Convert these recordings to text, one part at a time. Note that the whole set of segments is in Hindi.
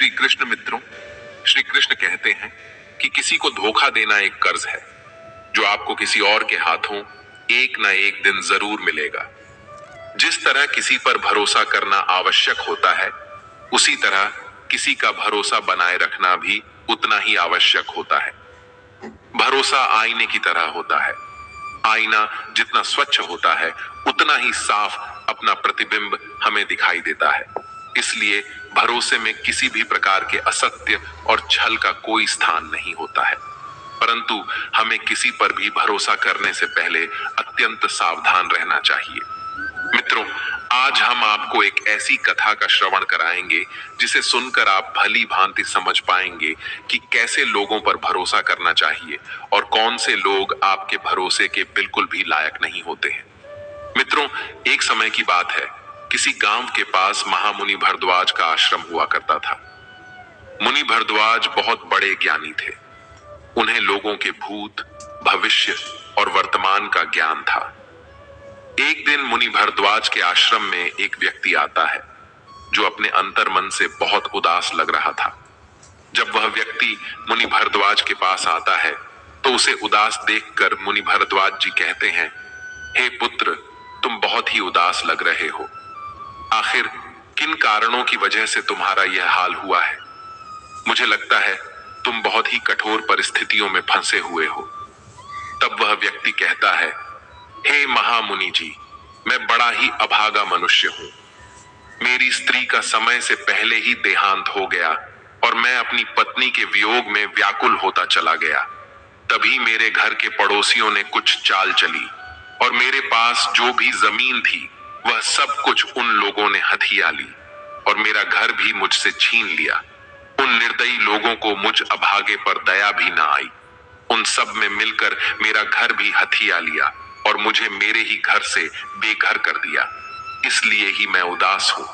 श्री कृष्ण मित्रों, श्री कृष्ण कहते हैं कि किसी को धोखा देना एक कर्ज है जो आपको किसी और के हाथों एक ना एक दिन जरूर मिलेगा। जिस तरह किसी पर भरोसा करना आवश्यक होता है, उसी तरह किसी का भरोसा बनाए रखना भी उतना ही आवश्यक होता है। भरोसा आईने की तरह होता है। आईना जितना स्वच्छ होता है, उतना ही साफ अपना प्रतिबिंब हमें दिखाई देता है। इसलिए भरोसे में किसी भी प्रकार के असत्य और छल का कोई स्थान नहीं होता है। परंतु हमें किसी पर भी भरोसा करने से पहले अत्यंत सावधान रहना चाहिए। मित्रों, आज हम आपको एक ऐसी कथा का श्रवण कराएंगे जिसे सुनकर आप भली भांति समझ पाएंगे कि कैसे लोगों पर भरोसा करना चाहिए और कौन से लोग आपके भरोसे के बिल्कुल भी लायक नहीं होते हैं। मित्रों, एक समय की बात है, किसी गांव के पास महामुनि भरद्वाज का आश्रम हुआ करता था। मुनि भरद्वाज बहुत बड़े ज्ञानी थे। उन्हें लोगों के भूत, भविष्य और वर्तमान का ज्ञान था। एक दिन मुनि भरद्वाज के आश्रम में एक व्यक्ति आता है जो अपने अंतर्मन से बहुत उदास लग रहा था। जब वह व्यक्ति मुनि भरद्वाज के पास आता है तो उसे उदास देखकर मुनि भरद्वाज जी कहते हैं, हे पुत्र, तुम बहुत ही उदास लग रहे हो। आखिर किन कारणों की वजह से तुम्हारा यह हाल हुआ है? मुझे लगता है तुम बहुत ही कठोर परिस्थितियों में फंसे हुए हो। तब वह व्यक्ति कहता है, हे महामुनि जी, मैं बड़ा ही अभागा मनुष्य हूं। मेरी स्त्री का समय से पहले ही देहांत हो गया और मैं अपनी पत्नी के वियोग में व्याकुल होता चला गया। तभी मेरे घर के पड़ोसियों ने कुछ चाल चली और मेरे पास जो भी जमीन थी वह सब कुछ उन लोगों ने हथिया ली और मेरा घर भी मुझसे छीन लिया। उन निर्दयी लोगों को मुझ अभागे पर दया भी ना आई। उन सब में मिलकर मेरा घर भी हथिया लिया और मुझे मेरे ही घर से बेघर कर दिया। इसलिए ही मैं उदास हूं।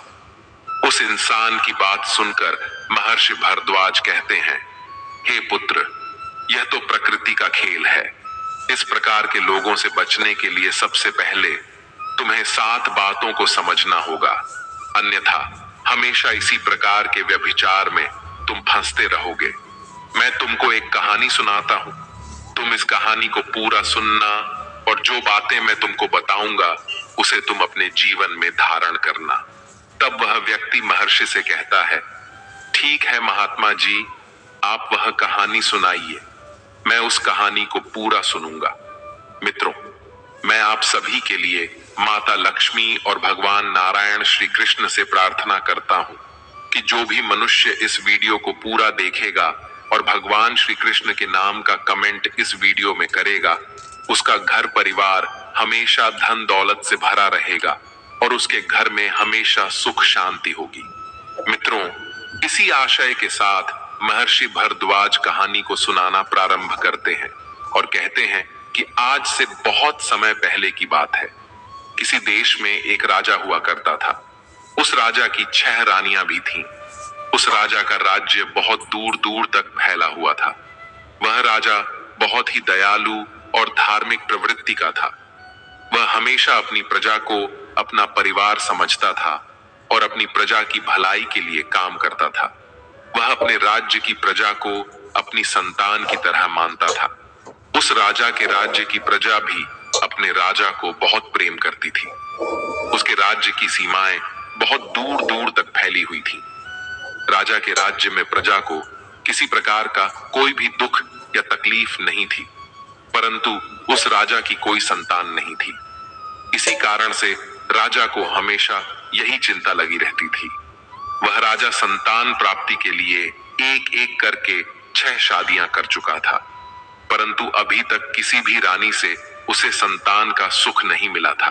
उस इंसान की बात सुनकर महर्षि भारद्वाज कहते हैं, हे पुत्र, यह तो प्रकृति का खेल है। इस प्रकार के लोगों से बचने के लिए सबसे पहले तुम्हें 7 बातों को समझना होगा, अन्यथा हमेशा इसी प्रकार के व्यभिचार में तुम फंसते रहोगे। मैं तुमको एक कहानी सुनाता हूं। तुम इस कहानी को पूरा सुनना और जो बातें मैं तुमको बताऊंगा उसे तुम अपने जीवन में धारण करना। तब वह व्यक्ति महर्षि से कहता है, ठीक है महात्मा जी, आप वह कहानी सुनाइए, मैं उस कहानी को पूरा सुनूंगा। मित्रों, मैं आप सभी के लिए माता लक्ष्मी और भगवान नारायण श्री कृष्ण से प्रार्थना करता हूं कि जो भी मनुष्य इस वीडियो को पूरा देखेगा और भगवान श्री कृष्ण के नाम का कमेंट इस वीडियो में करेगा, उसका घर परिवार हमेशा धन दौलत से भरा रहेगा और उसके घर में हमेशा सुख शांति होगी। मित्रों, इसी आशय के साथ महर्षि भरद्वाज कहानी को सुनाना प्रारंभ करते हैं और कहते हैं कि आज से बहुत समय पहले की बात है। किसी देश में एक राजा हुआ करता था। उस राजा की 6 रानियां भी थीं। उस राजा का राज्य बहुत दूर दूर तक फैला हुआ था। वह राजा बहुत ही दयालु और धार्मिक प्रवृत्ति का था। वह हमेशा अपनी प्रजा को अपना परिवार समझता था और अपनी प्रजा की भलाई के लिए काम करता था। वह अपने राज्य की प्रजा को अपनी संतान की तरह मानता था। उस राजा के राज्य की प्रजा भी अपने राजा को बहुत प्रेम करती थी। उसके राज्य की सीमाएं बहुत दूर दूर तक फैली हुई थी। राजा के राज्य में प्रजा को किसी प्रकार का कोई भी दुख या तकलीफ नहीं थी, परंतु उस राजा की कोई संतान नहीं थी। इसी कारण से राजा को हमेशा यही चिंता लगी रहती थी। वह राजा संतान प्राप्ति के लिए एक एक करके 6 शादियां कर चुका था, परंतु अभी तक किसी भी रानी से उसे संतान का सुख नहीं मिला था।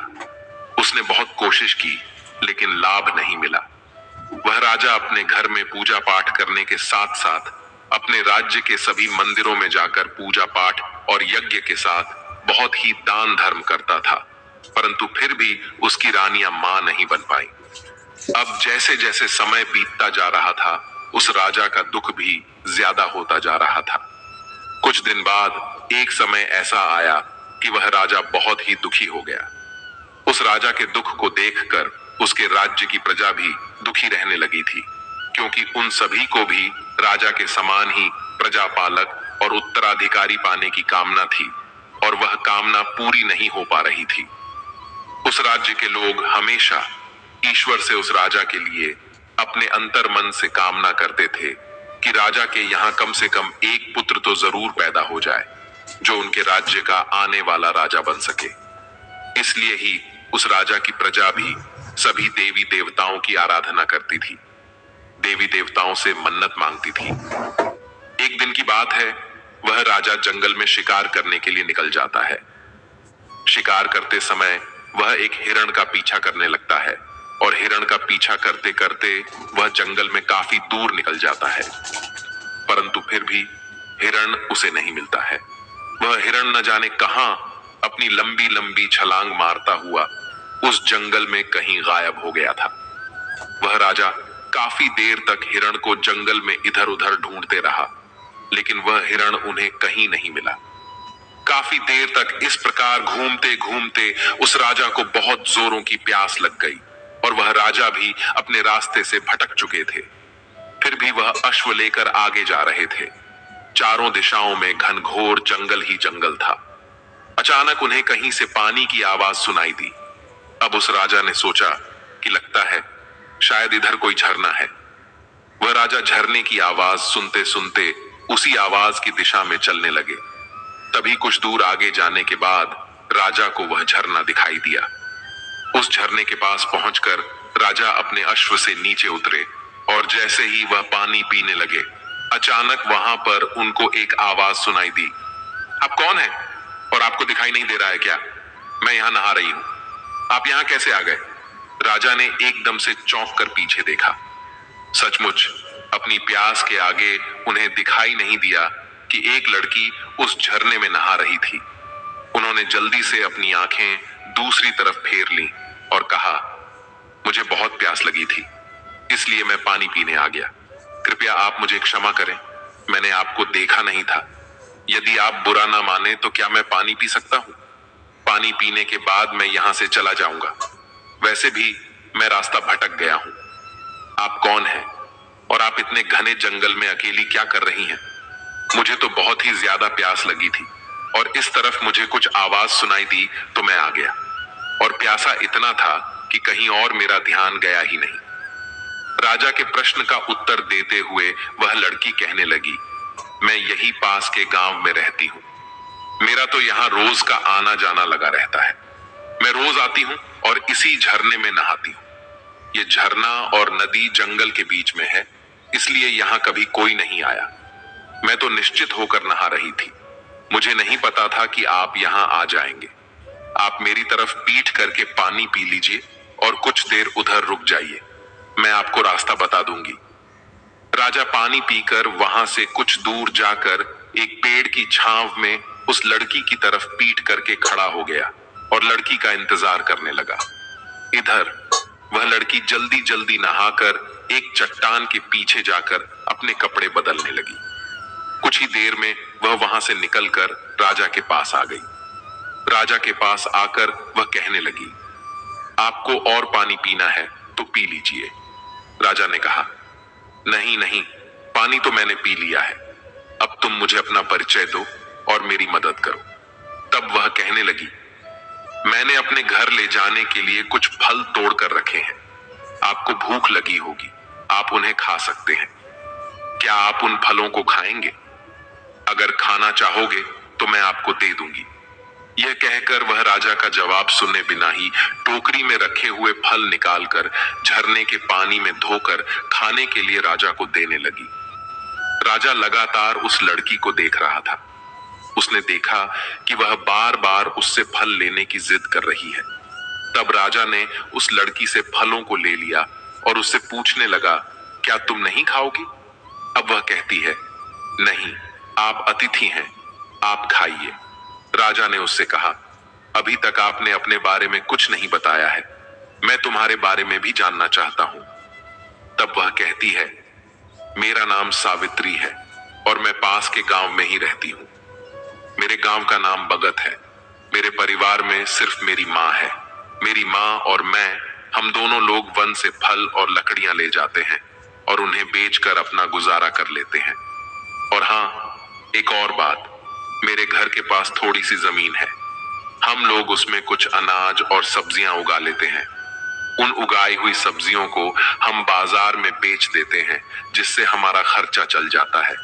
उसने बहुत कोशिश की लेकिन लाभ नहीं मिला। वह राजा अपने घर में पूजा पाठ करने के साथ साथ अपने राज्य के सभी मंदिरों में जाकर पूजा पाठ और यज्ञ के साथ बहुत ही दान धर्म करता था, परंतु फिर भी उसकी रानियां मां नहीं बन पाई। अब जैसे जैसे समय बीतता जा रहा था, उस राजा का दुख भी ज्यादा होता जा रहा था। कुछ दिन बाद एक समय ऐसा आया कि वह राजा बहुत ही दुखी हो गया। उस राजा के दुख को देखकर उसके राज्य की प्रजा भी दुखी रहने लगी थी, क्योंकि उन सभी को भी राजा के समान ही प्रजापालक और उत्तराधिकारी पाने की कामना थी, और वह कामना पूरी नहीं हो पा रही थी। उस राज्य के लोग हमेशा ईश्वर से उस राजा के लिए अपने अंतर मन से कामना करते थे कि राजा के यहाँ कम से कम एक पुत्र तो जरूर पैदा हो जाए जो उनके राज्य का आने वाला राजा बन सके। इसलिए ही उस राजा की प्रजा भी सभी देवी देवताओं की आराधना करती थी, देवी देवताओं से मन्नत मांगती थी। एक दिन की बात है, वह राजा जंगल में शिकार करने के लिए निकल जाता है। शिकार करते समय वह एक हिरण का पीछा करने लगता है, और हिरण का पीछा करते करते वह जंगल में काफी दूर निकल जाता है, परंतु फिर भी हिरण उसे नहीं मिलता है। वह हिरण न जाने कहां अपनी लंबी लंबी छलांग मारता हुआ उस जंगल में कहीं गायब हो गया था। वह राजा काफी देर तक हिरण को जंगल में इधर उधर ढूंढते रहा, लेकिन वह हिरण उन्हें कहीं नहीं मिला। काफी देर तक इस प्रकार घूमते घूमते उस राजा को बहुत जोरों की प्यास लग गई, और वह राजा भी अपने रास्ते से भटक चुके थे। फिर भी वह अश्व लेकर आगे जा रहे थे। चारों दिशाओं में घनघोर जंगल ही जंगल था। अचानक उन्हें कहीं से पानी की आवाज सुनाई दी। अब उस राजा ने सोचा कि लगता है शायद इधर कोई झरना है। वह राजा झरने की आवाज सुनते सुनते उसी आवाज की दिशा में चलने लगे। तभी कुछ दूर आगे जाने के बाद राजा को वह झरना दिखाई दिया। उस झरने के पास पहुंचकर राजा अपने अश्व से नीचे उतरे, और जैसे ही वह पानी पीने लगे, अचानक वहां पर उनको एक आवाज सुनाई दी। आप कौन हैं? और आपको दिखाई नहीं दे रहा है क्या? मैं यहां नहा रही हूं। आप यहां कैसे आ गए? राजा ने एकदम से चौंक कर पीछे देखा। सचमुच अपनी प्यास के आगे उन्हें दिखाई नहीं दिया कि एक लड़की उस झरने में नहा रही थी। उन्होंने जल्दी से अपनी आंखें दूसरी तरफ फेर ली और कहा, मुझे बहुत प्यास लगी थी, इसलिए मैं पानी पीने आ गया। कृपया आप मुझे क्षमा करें, मैंने आपको देखा नहीं था। यदि आप बुरा ना माने तो क्या मैं पानी पी सकता हूं? पानी पीने के बाद मैं यहां से चला जाऊंगा। वैसे भी मैं रास्ता भटक गया हूं। आप कौन हैं? और आप इतने घने जंगल में अकेली क्या कर रही हैं? मुझे तो बहुत ही ज्यादा प्यास लगी थी, और इस तरफ मुझे कुछ आवाज सुनाई दी तो मैं आ गया, और प्यासा इतना था कि कहीं और मेरा ध्यान गया ही नहीं। राजा के प्रश्न का उत्तर देते हुए वह लड़की कहने लगी, मैं यही पास के गांव में रहती हूं। मेरा तो यहाँ रोज का आना जाना लगा रहता है। मैं रोज आती हूँ और इसी झरने में नहाती हूँ। ये झरना और नदी जंगल के बीच में है, इसलिए यहाँ कभी कोई नहीं आया। मैं तो निश्चित होकर नहा रही थी। मुझे नहीं पता था कि आप यहाँ आ जाएंगे। आप मेरी तरफ पीठ करके पानी पी लीजिए और कुछ देर उधर रुक जाइए, मैं आपको रास्ता बता दूंगी। राजा पानी पीकर वहां से कुछ दूर जाकर एक पेड़ की छांव में उस लड़की की तरफ पीठ करके खड़ा हो गया और लड़की का इंतजार करने लगा। इधर वह लड़की जल्दी जल्दी नहाकर एक चट्टान के पीछे जाकर अपने कपड़े बदलने लगी। कुछ ही देर में वह वहां से निकलकर राजा के पास आ गई। राजा के पास आकर वह कहने लगी, आपको और पानी पीना है तो पी लीजिए। राजा ने कहा, नहीं नहीं, पानी तो मैंने पी लिया है। अब तुम मुझे अपना परिचय दो और मेरी मदद करो। तब वह कहने लगी, मैंने अपने घर ले जाने के लिए कुछ फल तोड़ कर रखे हैं। आपको भूख लगी होगी, आप उन्हें खा सकते हैं। क्या आप उन फलों को खाएंगे? अगर खाना चाहोगे तो मैं आपको दे दूंगी। यह कहकर वह राजा का जवाब सुने बिना ही टोकरी में रखे हुए फल निकालकर झरने के पानी में धोकर खाने के लिए राजा को देने लगी। राजा लगातार उस लड़की को देख रहा था। उसने देखा कि वह बार बार उससे फल लेने की जिद कर रही है। तब राजा ने उस लड़की से फलों को ले लिया और उससे पूछने लगा, क्या तुम नहीं खाओगी? अब वह कहती है, नहीं, आप अतिथि हैं, आप खाइए। राजा ने उससे कहा, अभी तक आपने अपने बारे में कुछ नहीं बताया है, मैं तुम्हारे बारे में भी जानना चाहता हूं। तब वह कहती है, मेरा नाम सावित्री है और मैं पास के गांव में ही रहती हूं। मेरे गांव का नाम बगत है। मेरे परिवार में सिर्फ मेरी माँ है। मेरी माँ और मैं, हम दोनों लोग वन से फल और लकड़ियां ले जाते हैं। और उन्हें बेचकर अपना गुजारा कर लेते हैं। और हाँ, एक और बात, मेरे घर के पास थोड़ी सी जमीन है। हम लोग उसमें कुछ अनाज और सब्जियां उगा लेते हैं। उन उगाई हुई सब्जियों को हम बाजार में बेच देते हैं, जिससे हमारा खर्चा चल जाता है।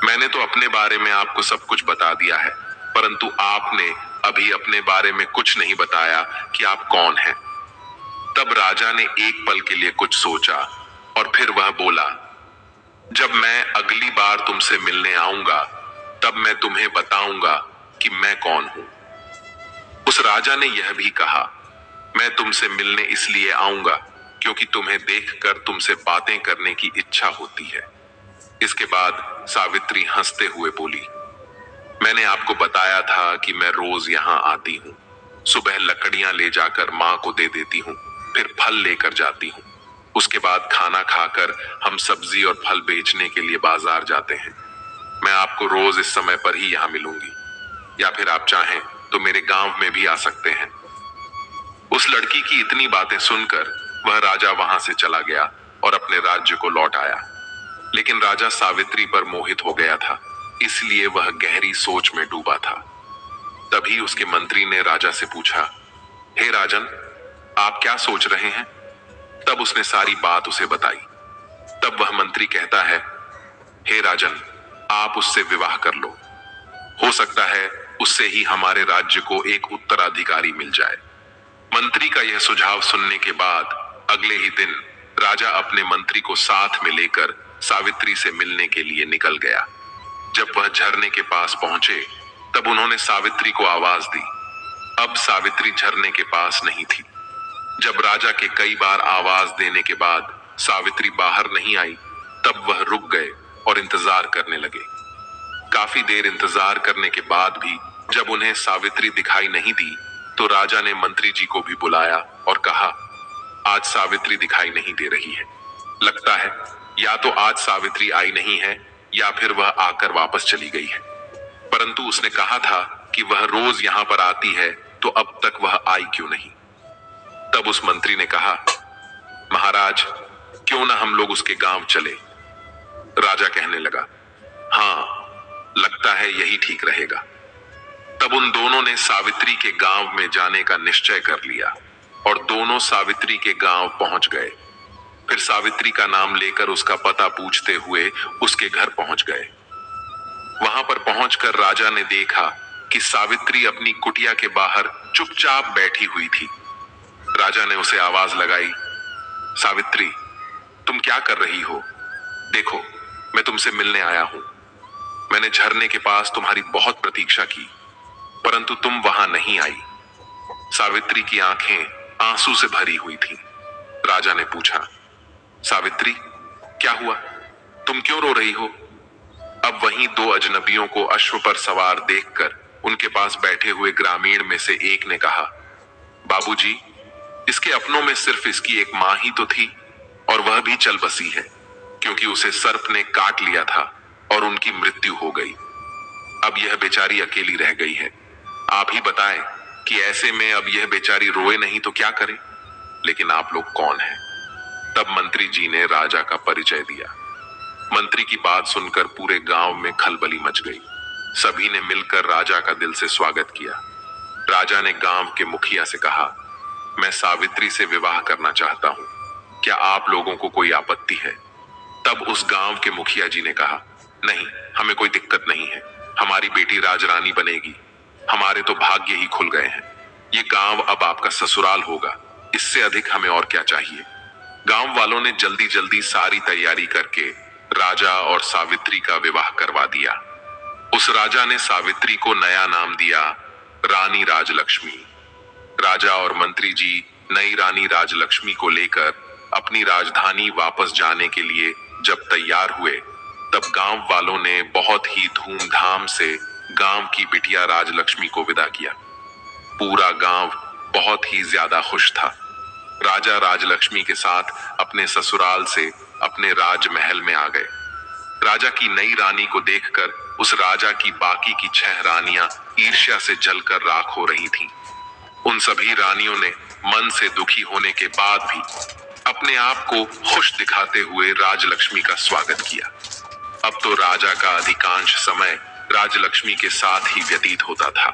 मैंने तो अपने बारे में आपको सब कुछ बता दिया है, परंतु आपने अभी अपने बारे में कुछ नहीं बताया कि आप कौन हैं। तब राजा ने एक पल के लिए कुछ सोचा और फिर वह बोला, जब मैं अगली बार तुमसे मिलने आऊंगा तब मैं तुम्हें बताऊंगा कि मैं कौन हूं। उस राजा ने यह भी कहा, मैं तुमसे मिलने इसलिए आऊंगा क्योंकि तुम्हें देखकर तुमसे बातें करने की इच्छा होती है। इसके बाद सावित्री हंसते हुए बोली, मैंने आपको बताया था कि मैं रोज यहां आती हूं। सुबह लकड़ियां ले जाकर मां को दे देती हूं, फिर फल लेकर जाती हूं। उसके बाद खाना खाकर हम सब्जी और फल बेचने के लिए बाजार जाते हैं। मैं आपको रोज इस समय पर ही यहां मिलूंगी, या फिर आप चाहें तो मेरे गांव में भी आ सकते हैं। उस लड़की की इतनी बातें सुनकर वह राजा वहां से चला गया और अपने राज्य को लौट आया। लेकिन राजा सावित्री पर मोहित हो गया था, इसलिए वह गहरी सोच में डूबा था। तभी उसके मंत्री ने राजा से पूछा, हे राजन, आप क्या सोच रहे हैं? तब उसने सारी बात उसे बताई। तब वह मंत्री कहता है, हे राजन, आप उससे विवाह कर लो। हो सकता है उससे ही हमारे राज्य को एक उत्तराधिकारी मिल जाए। मंत्री का यह सुझाव सुनने के बाद अगले ही दिन राजा अपने मंत्री को साथ में लेकर सावित्री से मिलने के लिए निकल गया। जब वह झरने के पास पहुंचे तब उन्होंने सावित्री को आवाज दी। अब सावित्री झरने के पास नहीं थी। जब राजा के कई बार आवाज देने के बाद सावित्री बाहर नहीं आई, तब वह रुक गए और इंतजार करने लगे। काफी देर इंतजार करने के बाद भी जब उन्हें सावित्री दिखाई नहीं दी, तो राजा ने मंत्री जी को भी बुलाया और कहा, आज सावित्री दिखाई नहीं दे रही है। लगता है या तो आज सावित्री आई नहीं है या फिर वह आकर वापस चली गई है। परंतु उसने कहा था कि वह रोज यहां पर आती है, तो अब तक वह आई क्यों नहीं? तब उस मंत्री ने कहा, महाराज, क्यों ना हम लोग उसके गांव चले? राजा कहने लगा, हाँ, लगता है यही ठीक रहेगा। तब उन दोनों ने सावित्री के गांव में जाने का निश्चय कर लिया और दोनों सावित्री के गांव पहुंच गए। फिर सावित्री का नाम लेकर उसका पता पूछते हुए उसके घर पहुंच गए। वहां पर पहुंचकर राजा ने देखा कि सावित्री अपनी कुटिया के बाहर चुपचाप बैठी हुई थी। राजा ने उसे आवाज लगाई, सावित्री, तुम क्या कर रही हो? देखो, मैं तुमसे मिलने आया हूं। मैंने झरने के पास तुम्हारी बहुत प्रतीक्षा की, परंतु तुम वहां नहीं आई। सावित्री की आंखें आंसू से भरी हुई थीं। राजा ने पूछा, सावित्री, क्या हुआ? तुम क्यों रो रही हो? अब वहीं दो अजनबियों को अश्व पर सवार देखकर उनके पास बैठे हुए ग्रामीण में से एक ने कहा, बाबूजी, इसके अपनों में सिर्फ इसकी एक मां ही तो थी, और वह भी चल बसी है, क्योंकि उसे सर्प ने काट लिया था और उनकी मृत्यु हो गई। अब यह बेचारी अकेली रह गई है। आप ही बताएं कि ऐसे में अब यह बेचारी रोए नहीं तो क्या करे? लेकिन आप लोग कौन हैं? तब मंत्री जी ने राजा का परिचय दिया। मंत्री की बात सुनकर पूरे गांव में खलबली मच गई। सभी ने मिलकर राजा का दिल से स्वागत किया। राजा ने गांव के मुखिया से कहा, मैं सावित्री से विवाह करना चाहता हूं, क्या आप लोगों को कोई आपत्ति है? तब उस गांव के मुखिया जी ने कहा, नहीं, हमें कोई दिक्कत नहीं है। हमारी बेटी राजरानी बनेगी। हमारे तो भाग्य ही खुल गए हैं। ये गांव अब आपका ससुराल होगा। इससे अधिक हमें और क्या चाहिए? गांव वालों ने जल्दी जल्दी सारी तैयारी करके राजा और सावित्री का विवाह करवा दिया। उस राजा ने सावित्री को नया नाम दिया रानी राजलक्ष्मी। राजा और मंत्री जी नई रानी राजलक्ष्मी को लेकर अपनी राजधानी वापस जाने के लिए जब तैयार हुए, तब गांव वालों ने बहुत ही धूमधाम से गांव की बिटिया राजलक्ष्मी को विदा किया। पूरा गांव बहुत ही ज्यादा खुश था। राजा राजलक्ष्मी के साथ अपने ससुराल से अपने राजमहल में आ गए। राजा की नई रानी को देखकर उस राजा की बाकी की 6 रानियां ईर्ष्या से जलकर राख हो रही थीं। उन सभी रानियों ने मन से दुखी होने के बाद भी अपने आप को खुश दिखाते हुए राजलक्ष्मी का स्वागत किया। अब तो राजा का अधिकांश समय राजलक्ष्मी के साथ ही व्यतीत होता था।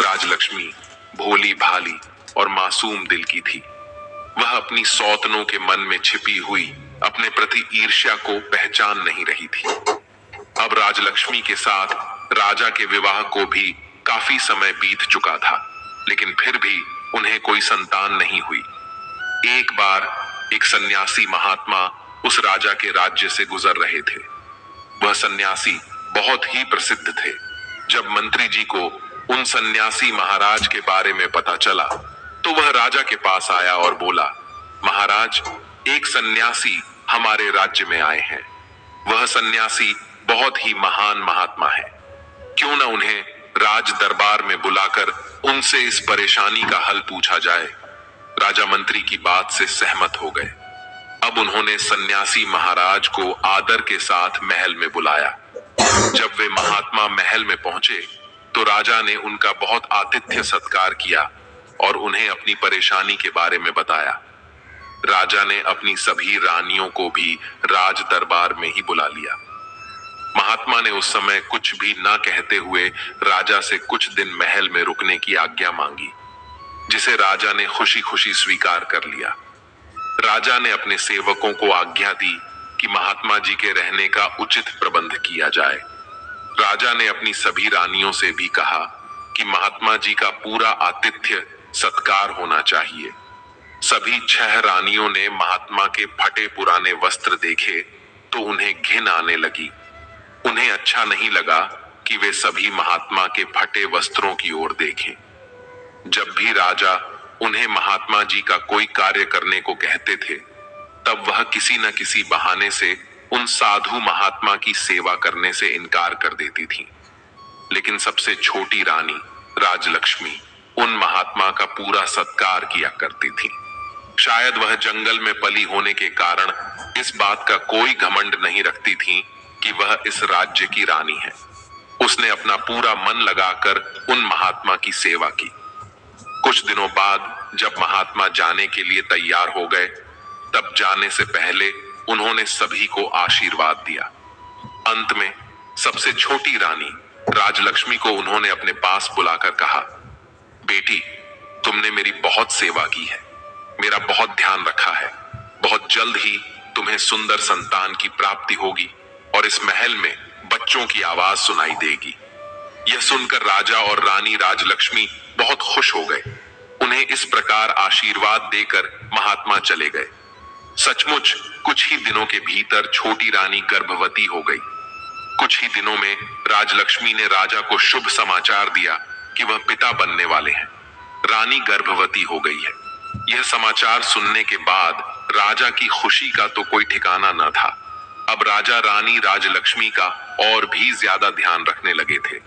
राजलक्ष्मी भोली भाली और मासूम दिल की थी। वह अपनी सौतनों के मन में छिपी हुई अपने प्रति ईर्ष्या को पहचान नहीं रही थी। अब राजलक्ष्मी के साथ राजा के विवाह को भी काफी समय बीत चुका था, लेकिन फिर भी उन्हें कोई संतान नहीं हुई। एक बार एक सन्यासी महात्मा उस राजा के राज्य से गुजर रहे थे। वह सन्यासी बहुत ही प्रसिद्ध थे। जब मंत्री जी को उन सन्यासी महाराज के बारे में पता चला तो वह राजा के पास आया और बोला, महाराज, एक सन्यासी हमारे राज्य में आए हैं। वह सन्यासी बहुत ही महान महात्मा है। क्यों न उन्हें राज दरबार में बुलाकर उनसे इस परेशानी का हल पूछा जाए। राजा मंत्री की बात से सहमत हो गए। अब उन्होंने सन्यासी महाराज को आदर के साथ महल में बुलाया। जब वे महात्मा महल में पहुंचे तो राजा ने उनका बहुत आतिथ्य सत्कार किया और उन्हें अपनी परेशानी के बारे में बताया। राजा ने अपनी सभी रानियों को भी राज दरबार में ही बुला लिया। महात्मा ने उस समय कुछ भी न कहते हुए राजा से कुछ दिन महल में रुकने की आज्ञा मांगी, जिसे राजा ने खुशी खुशी स्वीकार कर लिया। राजा ने अपने सेवकों को आज्ञा दी कि महात्मा जी के रहने का उचित प्रबंध किया जाए। राजा ने अपनी सभी रानियों से भी कहा कि महात्मा जी का पूरा आतिथ्य सत्कार होना चाहिए। सभी 6 रानियों ने महात्मा के फटे पुराने वस्त्र देखे तो उन्हें घिन आने लगी। उन्हें अच्छा नहीं लगा कि वे सभी महात्मा के फटे वस्त्रों की ओर देखें। जब भी राजा उन्हें महात्मा जी का कोई कार्य करने को कहते थे, तब वह किसी न किसी बहाने से उन साधु महात्मा की सेवा करने से इनकार कर देती थी। लेकिन सबसे छोटी रानी राजलक्ष्मी उन महात्मा का पूरा सत्कार किया करती थी। शायद वह जंगल में पली होने के कारण इस बात का कोई घमंड नहीं रखती थी कि वह इस राज्य की रानी है। उसने अपना पूरा मन लगाकर उन महात्मा की सेवा की। कुछ दिनों बाद जब महात्मा जाने के लिए तैयार हो गए, तब जाने से पहले उन्होंने सभी को आशीर्वाद दिया। अंत में सबसे छोटी रानी राजलक्ष्मी को उन्होंने अपने पास बुलाकर कहा, बेटी, तुमने मेरी बहुत सेवा की है, मेरा बहुत ध्यान रखा है। बहुत जल्द ही तुम्हें सुंदर संतान की प्राप्ति होगी और इस महल में बच्चों की आवाज सुनाई देगी। यह सुनकर राजा और रानी राजलक्ष्मी बहुत खुश हो गए। उन्हें इस प्रकार आशीर्वाद देकर महात्मा चले गए। सचमुच कुछ ही दिनों के भीतर छोटी रानी गर्भवती हो गई। कुछ ही दिनों में राजलक्ष्मी ने राजा को शुभ समाचार दिया कि वह पिता बनने वाले हैं। रानी गर्भवती हो गई है। यह समाचार सुनने के बाद राजा की खुशी का तो कोई ठिकाना न था। अब राजा रानी राजलक्ष्मी का और भी ज्यादा ध्यान रखने लगे थे।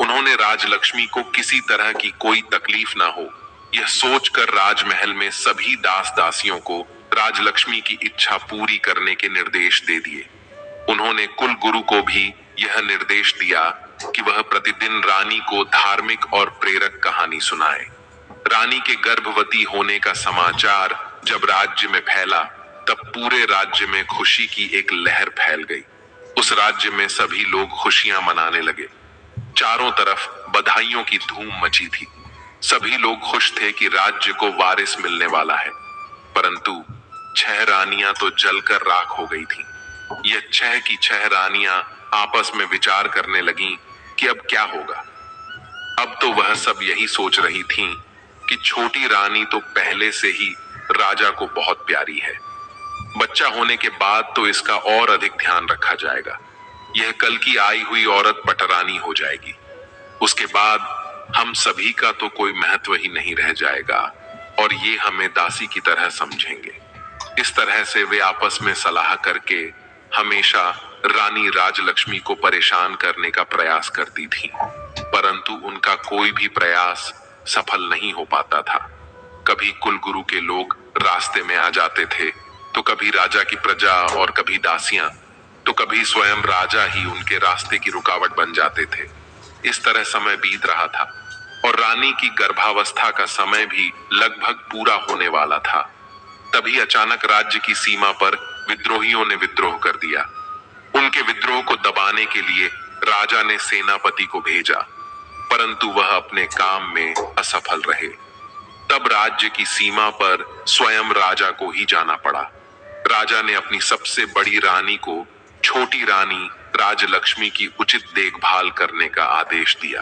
उन्होंने राजलक्ष्मी को किसी तरह की कोई तकलीफ ना हो, यह सोचकर राजमहल में सभी दास दासियों को राजलक्ष्मी की इच्छा पूरी करने के निर्देश दे दिए। उन्होंने कुल गुरु को भी यह निर्देश दिया कि वह प्रतिदिन रानी को धार्मिक और प्रेरक कहानी सुनाए। रानी के गर्भवती होने का समाचार जब राज्य में फैला, तब पूरे राज्य में खुशी की एक लहर फैल गई। उस राज्य में सभी लोग खुशियां मनाने लगे। चारों तरफ बधाइयों की धूम मची थी। सभी लोग खुश थे कि राज्य को वारिस मिलने वाला है। परंतु 6 रानियां तो जलकर राख हो गई थीं। यह 6 की 6 रानियां आपस में विचार करने लगीं कि अब क्या होगा। अब तो वह सब यही सोच रही थीं कि छोटी रानी तो पहले से ही राजा को बहुत प्यारी है। बच्चा होने के बाद तो इसका और अधिक ध्यान रखा जाएगा। यह कल की आई हुई औरत पटरानी हो जाएगी। उसके बाद हम सभी का तो कोई महत्व ही नहीं रह जाएगा और ये हमें दासी की तरह समझेंगे। इस तरह से वे आपस में सलाह करके हमेशा रानी राजलक्ष्मी को परेशान करने का प्रयास करती थी, परंतु उनका कोई भी प्रयास सफल नहीं हो पाता था। कभी कुलगुरु के लोग रास्ते में आ जाते थे, तो कभी राजा की प्रजा और कभी दासियां, तो कभी स्वयं राजा ही उनके रास्ते की रुकावट बन जाते थे। इस तरह समय बीत रहा था और रानी की गर्भावस्था का समय भी लगभग पूरा होने वाला था। तभी अचानक राज्य की सीमा पर विद्रोहियों ने विद्रोह कर दिया। उनके विद्रोह को दबाने के लिए राजा ने सेनापति को भेजा, परंतु वह अपने काम में असफल रहे। तब राज्य की सीमा पर स्वयं राजा को ही जाना पड़ा। राजा ने अपनी सबसे बड़ी रानी को छोटी रानी राजलक्ष्मी की उचित देखभाल करने का आदेश दिया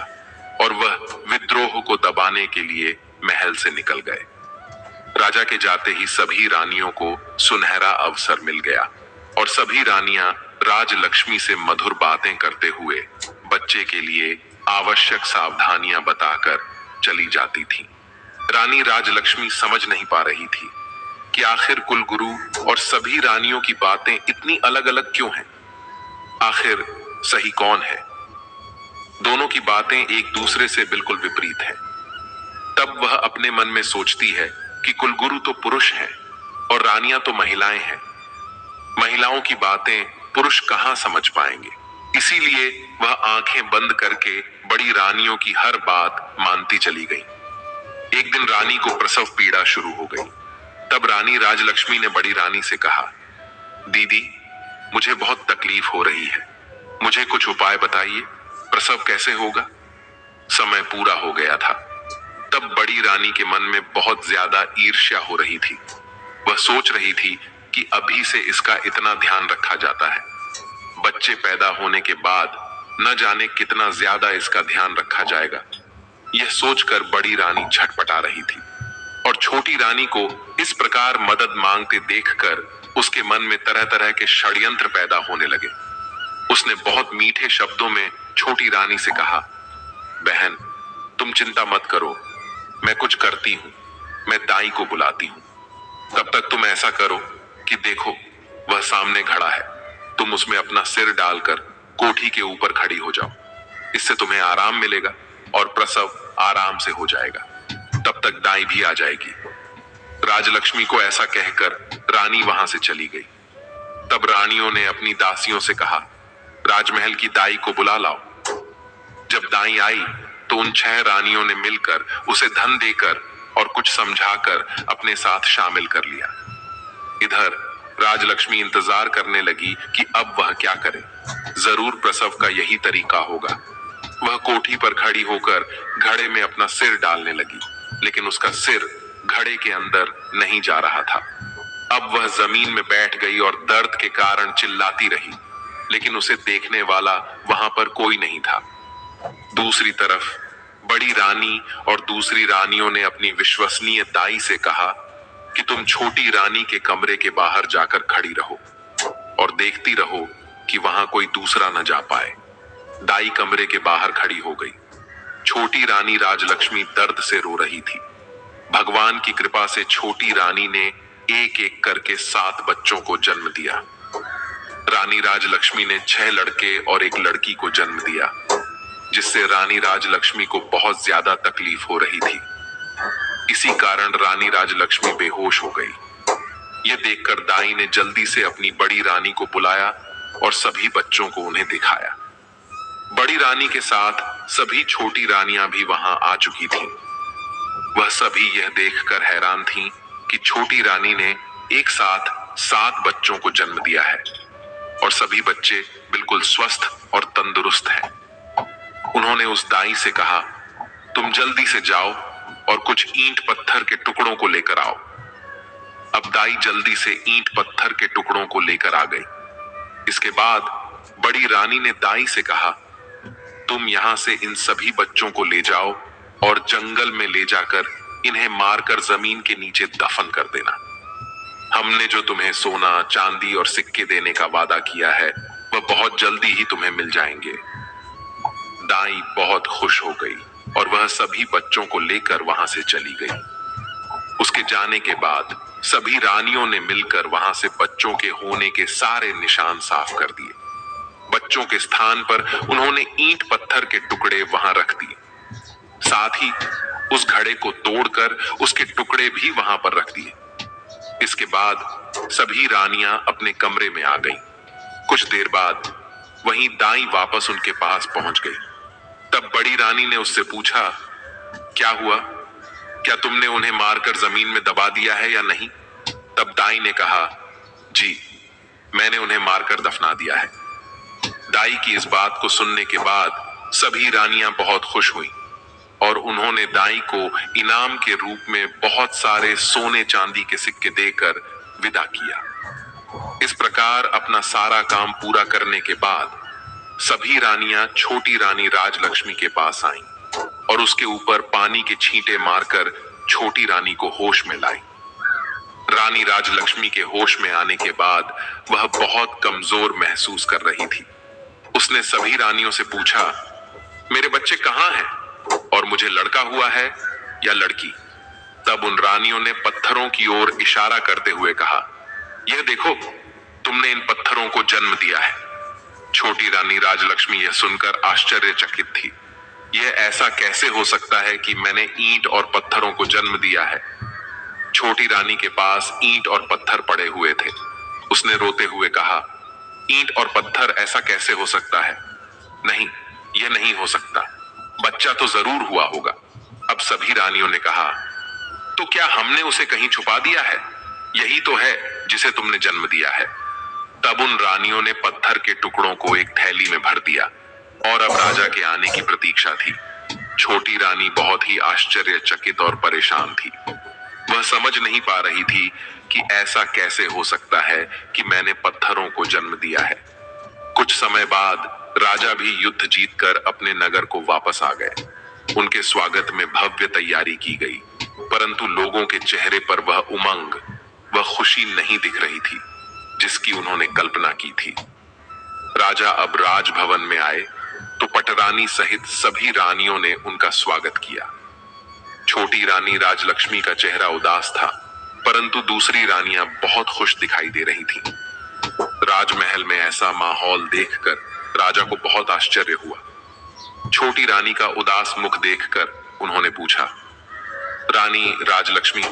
और वह विद्रोह को दबाने के लिए महल से निकल गए। राजा के जाते ही सभी रानियों को सुनहरा अवसर मिल गया और सभी रानियां राजलक्ष्मी से मधुर बातें करते हुए बच्चे के लिए आवश्यक सावधानियां बताकर चली जाती थीं। रानी राजलक्ष्मी समझ नहीं पा रही थी कि आखिर कुलगुरु और सभी रानियों की बातें इतनी अलग अलग क्यों हैं। आखिर सही कौन है? दोनों की बातें एक दूसरे से बिल्कुल विपरीत हैं। तब वह अपने मन में सोचती है कि कुलगुरु तो पुरुष हैं और रानियां तो महिलाएं हैं। महिलाओं की बातें पुरुष कहां समझ पाएंगे। इसीलिए वह आंखें बंद करके बड़ी रानियों की हर बात मानती चली गई। एक दिन रानी को प्रसव पीड़ा शुरू हो गई। तब रानी राजलक्ष्मी ने बड़ी रानी से कहा, दीदी, मुझे बहुत तकलीफ हो रही है, मुझे कुछ उपाय बताइए, प्रसव कैसे होगा? समय पूरा हो गया था। तब बड़ी रानी के मन में बहुत ज्यादा ईर्ष्या हो रही थी। वह सोच रही थी कि अभी से इसका इतना ध्यान रखा जाता है, बच्चे पैदा होने के बाद न जाने कितना ज्यादा इसका ध्यान रखा जाएगा। यह सोचकर बड़ी रानी छटपटा रही थी और छोटी रानी को इस प्रकार मदद मांगते देखकर उसके मन में तरह तरह के षड्यंत्र पैदा होने लगे। उसने बहुत मीठे शब्दों में छोटी रानी से कहा, बहन, तुम चिंता मत करो, मैं कुछ करती हूं, मैं दाई को बुलाती हूं। तब तक तुम ऐसा करो कि देखो वह सामने खड़ा है, तुम उसमें अपना सिर डालकर कोठी के ऊपर खड़ी हो जाओ, इससे तुम्हें आराम मिलेगा और प्रसव आराम से हो जाएगा। तब तक दाई भी आ जाएगी। राजलक्ष्मी को ऐसा कहकर रानी वहां से चली गई। तब रानियों ने अपनी दासियों से कहा, राजमहल की दाई को बुला लाओ। जब दाई आई तो उन 6 रानियों ने मिलकर उसे धन देकर और कुछ समझाकर अपने साथ शामिल कर लिया। इधर राजलक्ष्मी इंतजार करने लगी कि अब वह क्या करे। जरूर प्रसव का यही तरीका होगा। वह कोठी पर खड़ी होकर घड़े में अपना सिर डालने लगी, लेकिन उसका सिर घड़े के अंदर नहीं जा रहा था। अब वह जमीन में बैठ गई और दर्द के कारण चिल्लाती रही, लेकिन उसे देखने वाला वहां पर कोई नहीं था। दूसरी तरफ बड़ी रानी और दूसरी रानियों ने अपनी विश्वसनीय दाई से कहा कि तुम छोटी रानी के कमरे के बाहर जाकर खड़ी रहो और देखती रहो कि वहां कोई दूसरा न जा पाए। दाई कमरे के बाहर खड़ी हो गई। छोटी रानी राजलक्ष्मी दर्द से रो रही थी। भगवान की कृपा से छोटी रानी ने एक एक करके 7 बच्चों को जन्म दिया। रानी राजलक्ष्मी ने 6 लड़के और 1 लड़की को जन्म दिया, जिससे रानी राजलक्ष्मी को बहुत ज्यादा तकलीफ हो रही थी। इसी कारण रानी राजलक्ष्मी बेहोश हो गई। यह देखकर दाई ने जल्दी से अपनी बड़ी रानी को बुलाया और सभी बच्चों को उन्हें दिखाया। बड़ी रानी के साथ सभी छोटी रानियां भी वहां आ चुकी थीं। वह सभी यह देखकर हैरान थीं कि छोटी रानी ने एक साथ 7 बच्चों को जन्म दिया है और सभी बच्चे बिल्कुल स्वस्थ और तंदुरुस्त हैं। उन्होंने उस दाई से कहा, तुम जल्दी से जाओ और कुछ ईंट पत्थर के टुकड़ों को लेकर आओ। अब दाई जल्दी से ईंट पत्थर के टुकड़ों को लेकर आ गई। इसके बाद बड़ी रानी ने दाई से कहा, तुम यहां से इन सभी बच्चों को ले जाओ और जंगल में ले जाकर इन्हें मारकर जमीन के नीचे दफन कर देना। हमने जो तुम्हें सोना, चांदी और सिक्के देने का वादा किया है, वह बहुत जल्दी ही तुम्हें मिल जाएंगे। दाई बहुत खुश हो गई और वह सभी बच्चों को लेकर वहां से चली गई। उसके जाने के बाद सभी रानियों ने मिलकर वहां से बच्चों के होने के सारे निशान साफ कर दिए। बच्चों के स्थान पर उन्होंने ईंट पत्थर के टुकड़े वहां रख दिए। साथ ही उस घड़े को तोड़कर उसके टुकड़े भी वहां पर रख दिए। इसके बाद सभी रानियां अपने कमरे में आ गईं। कुछ देर बाद वहीं दाई वापस उनके पास पहुंच गई। तब बड़ी रानी ने उससे पूछा, क्या हुआ? क्या तुमने उन्हें मारकर जमीन में दबा दिया है या नहीं? तब दाई ने कहा, जी, मैंने उन्हें मारकर दफना दिया है। दाई की इस बात को सुनने के बाद सभी रानियां बहुत खुश हुईं और उन्होंने दाई को इनाम के रूप में बहुत सारे सोने चांदी के सिक्के देकर विदा किया। इस प्रकार अपना सारा काम पूरा करने के बाद सभी रानियां छोटी रानी राजलक्ष्मी के पास आईं और उसके ऊपर पानी के छींटे मारकर छोटी रानी को होश में लाई। रानी राजलक्ष्मी के होश में आने के बाद वह बहुत कमजोर महसूस कर रही थी। उसने सभी रानियों से पूछा, मेरे बच्चे कहाँ हैं और मुझे लड़का हुआ है या लड़की? तब उन रानियों ने पत्थरों की ओर इशारा करते हुए कहा, यह देखो, तुमने इन पत्थरों को जन्म दिया है। छोटी रानी राजलक्ष्मी यह सुनकर आश्चर्यचकित थी। यह ऐसा कैसे हो सकता है कि मैंने ईंट और पत्थरों को जन्म दिया है? छोटी रानी के पास ईंट और पत्थर पड़े हुए थे। उसने रोते हुए कहा, ईंट और पत्थर ऐसा कैसे हो सकता है? नहीं, यह नहीं हो सकता। बच्चा तो जरूर हुआ होगा। अब सभी रानियों ने कहा, तो क्या हमने उसे कहीं छुपा दिया है? यही तो है जिसे तुमने जन्म दिया है। तब उन रानियों ने पत्थर के टुकड़ों को एक थैली में भर दिया और अब राजा के आने की प्रतीक्षा थी। छोटी रानी बहुत ही आश्चर्यचकित और परेशान थी। वह समझ नहीं पा रही थी कि ऐसा कैसे हो सकता है कि मैंने पत्थरों को जन्म दिया है। कुछ समय बाद राजा भी युद्ध जीतकर अपने नगर को वापस आ गए। उनके स्वागत में भव्य तैयारी की गई, परंतु लोगों के चेहरे पर वह उमंग, वह खुशी नहीं दिख रही थी जिसकी उन्होंने कल्पना की थी। राजा अब राजभवन में आए तो पटरानी सहित सभी रानियों ने उनका स्वागत किया। छोटी रानी राजलक्ष्मी का चेहरा उदास था, परंतु दूसरी रानियां बहुत खुश दिखाई दे रही थीं। राजमहल में ऐसा माहौल देखकर राजा को बहुत आश्चर्य हुआ। छोटी रानी का उदास मुख देखकर उन्होंने पूछा, रानी राजलक्ष्मी,